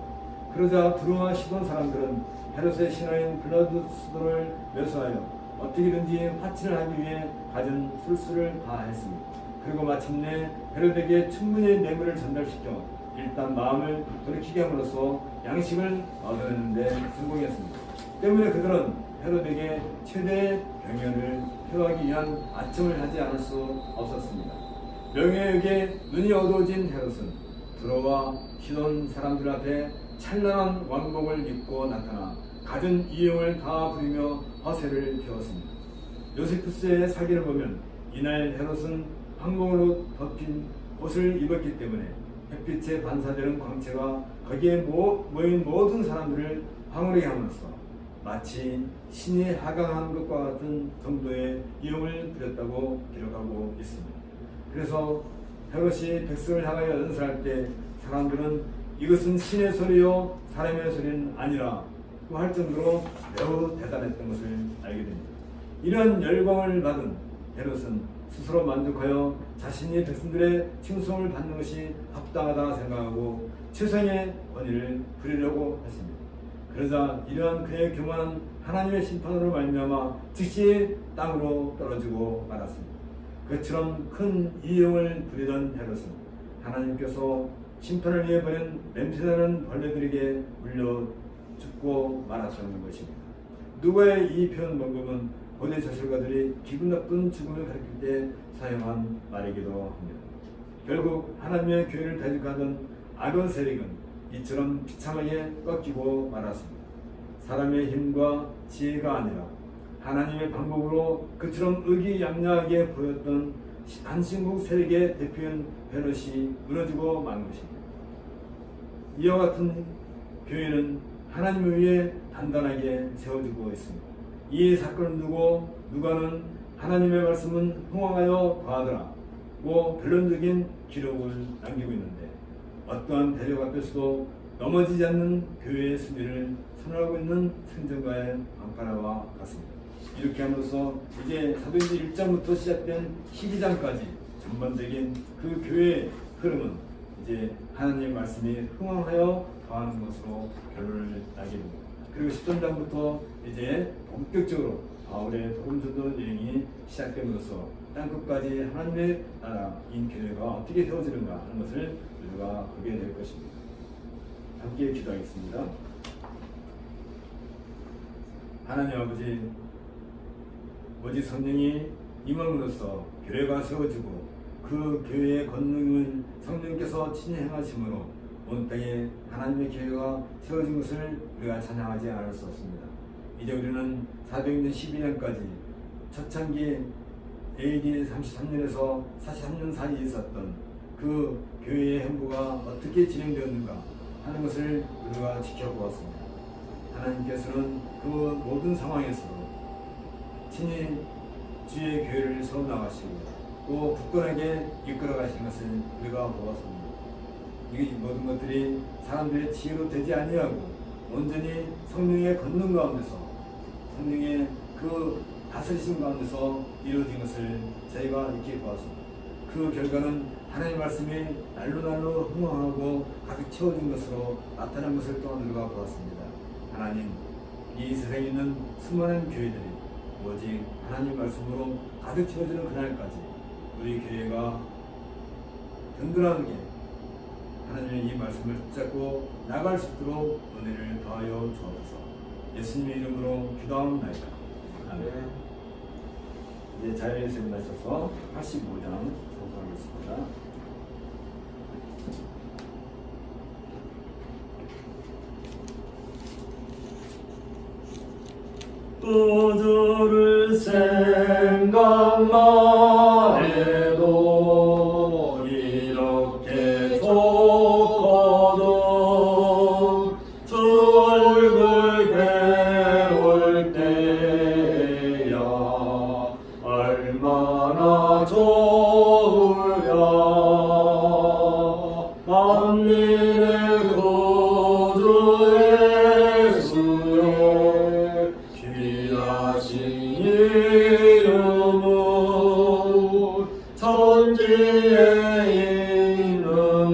그러자 두로와 시돈 사람들은 헤롯의 신하인 블라두스도를 묘수하여 어떻게든지 화친을 하기 위해 가진 술수를 다했습니다. 그리고 마침내 헤롯에게 충분히 뇌물을 전달시켜 일단 마음을 돌이키게 함으로써 양식을 얻어내는데 성공했습니다. 때문에 그들은 헤롯에게 최대의 병연을 표하기 위한 아첨을 하지 않을 수 없었습니다. 명예에게 눈이 어두워진 헤롯은 두로와 시돈 사람들 앞에 찬란한 왕복을 입고 나타나 가진 이용을 다 부리며 허세를 피웠습니다. 요세푸스의 사기를 보면 이날 헤롯은 황공으로 덮인 옷을 입었기 때문에 햇빛에 반사되는 광채가 거기에 모인 모든 사람들을 황홀하게 함으로써 마치 신이 하강한 것과 같은 정도의 이용을 부렸다고 기록하고 있습니다. 그래서 헤롯이 백성을 향하여 연설할 때 사람들은 이것은 신의 소리요 사람의 소리는 아니라 할 정도로 매우 대단했던 것을 알게 됩니다. 이런 열광을 받은 헤롯은 스스로 만족하여 자신이 백성들의 칭송을 받는 것이 합당하다 생각하고 최선의 권위를 부리려고 했습니다. 그러자 이러한 그의 교만은 하나님의 심판으로 말미암아 즉시 땅으로 떨어지고 말았습니다. 그처럼 큰 이용을 부리던 헤롯은 하나님께서 심판을 위해 보낸 냄새나는 벌레들에게 물려 죽고 말았다는 것입니다. 누가의 이 표현 방법은 고대 저술가들이 기분 나쁜 죽음을 가리킬 때 사용한 말이기도 합니다. 결국 하나님의 교회를 대적하던 악한 세력은 이처럼 비참하게 꺾이고 말았습니다. 사람의 힘과 지혜가 아니라 하나님의 방법으로 그처럼 의기양양하게 보였던 한신국 세력의 대표인 헤롯이 무너지고 만 것입니다. 이와 같은 교회는 하나님을 위해 단단하게 세워지고 있습니다. 이 사건을 두고 누가는 하나님의 말씀은 흥황하여 더하더라 고 변론적인 기록을 남기고 있는데 어떠한 대적 앞에서도 넘어지지 않는 교회의 승리를 선언하고 있는 성전가의 방파라와 같습니다. 이렇게 함으로써 이제 사도행전 1장부터 시작된 12장까지 전반적인 그 교회의 흐름은 이제 하나님의 말씀이 흥황하여 더하는 것으로 결론을 나게 됩니다. 그리고 10전장부터 이제 본격적으로 바울의 복음 전도 여행이 시작됨으로써 땅끝까지 하나님의 나라인 교회가 어떻게 세워지는가 하는 것을 우리가 보게 될 것입니다. 함께 기도하겠습니다. 하나님 아버지, 오직 성령이 임함으로써 교회가 세워지고 그 교회의 권능은 성령께서 친히 행하심으로 온 땅에 하나님의 교회가 세워진 것을 우리가 찬양하지 않을 수 없습니다. 이제 우리는 400년 12년까지 초창기 AD 33년에서 43년 사이에 있었던 그 교회의 행보가 어떻게 진행되었는가 하는 것을 우리가 지켜보았습니다. 하나님께서는 그 모든 상황에서 친히 주의 교회를 세워나가시고 또 굳건하게 이끌어 가신 것을 우리가 보았습니다. 이 모든 것들이 사람들의 지혜로 되지 아니하고 온전히 성령의 권능 가운데서 성령의 그 다스리심 가운데서 이루어진 것을 저희가 이렇게 보았습니다. 그 결과는 하나님의 말씀이 날로 흥황하고 가득 채워진 것으로 나타난 것을 또한 우리가 보았습니다. 하나님, 이 세상에 있는 수많은 교회들이 오직 하나님 말씀으로 가득 채워지는 그날까지 우리 교회가 든든하게 하나님의 이 말씀을 붙잡고 나갈 수 있도록 은혜를 더하여 주옵소서. 예수님의 이름으로 기도하옵나이다. 아멘. 이제 자리에서 일어나셔서 85장 성수하겠습니다. 또 주를 생각만 해도 이렇게 좋거든. 주 얼굴 배울 때야 얼마나 좋으랴. 만민의 구주 예수여 귀하신 이름은 천지에 있는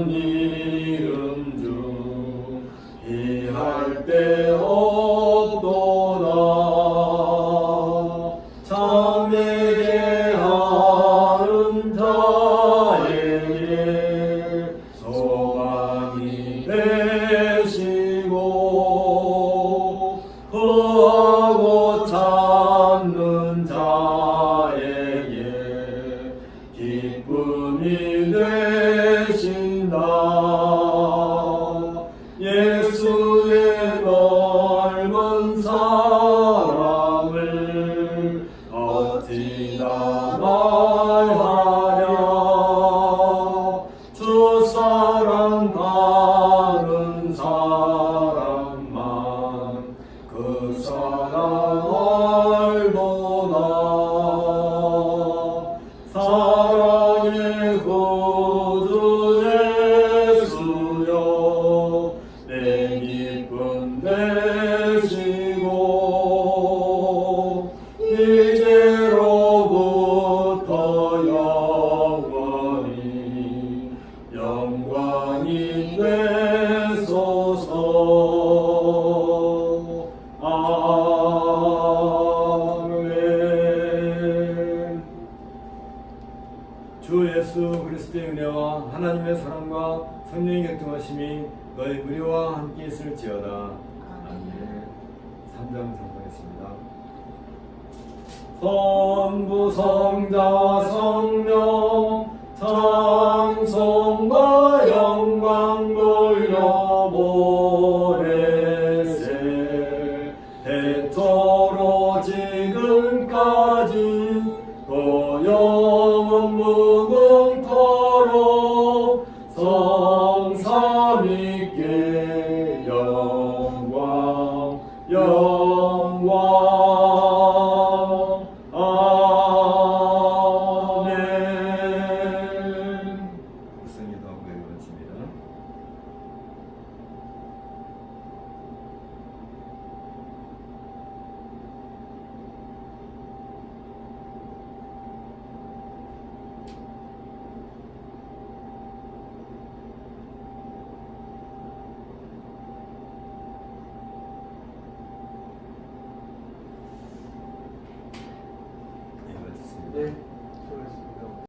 이름 중 비할 데 없도다. 참에게 하는 자에게 소망이 되시고 구하고 찾는 자에게 기쁨이 되신다. 예수의 넓은 사랑을 어찌나 말하랴. 주 사랑 받는 사람만 그 사랑 알도다. 사랑의 구주 예수여 내 기쁨 되시고 이제로부터 영원히 영광이 되소서. 아멘. 주 예수 그리스도의 은혜와 하나님의 사랑과 성령의 교통하심이 너희 무리와 함께 있을지어다. 아멘. 3장 정하겠습니다. 성부 성자 성령 찬송과 영광 돌려보내세. 대초로 지금까지 또 영원 무궁토록 성삼위께 영광 영광. 아멘. 네.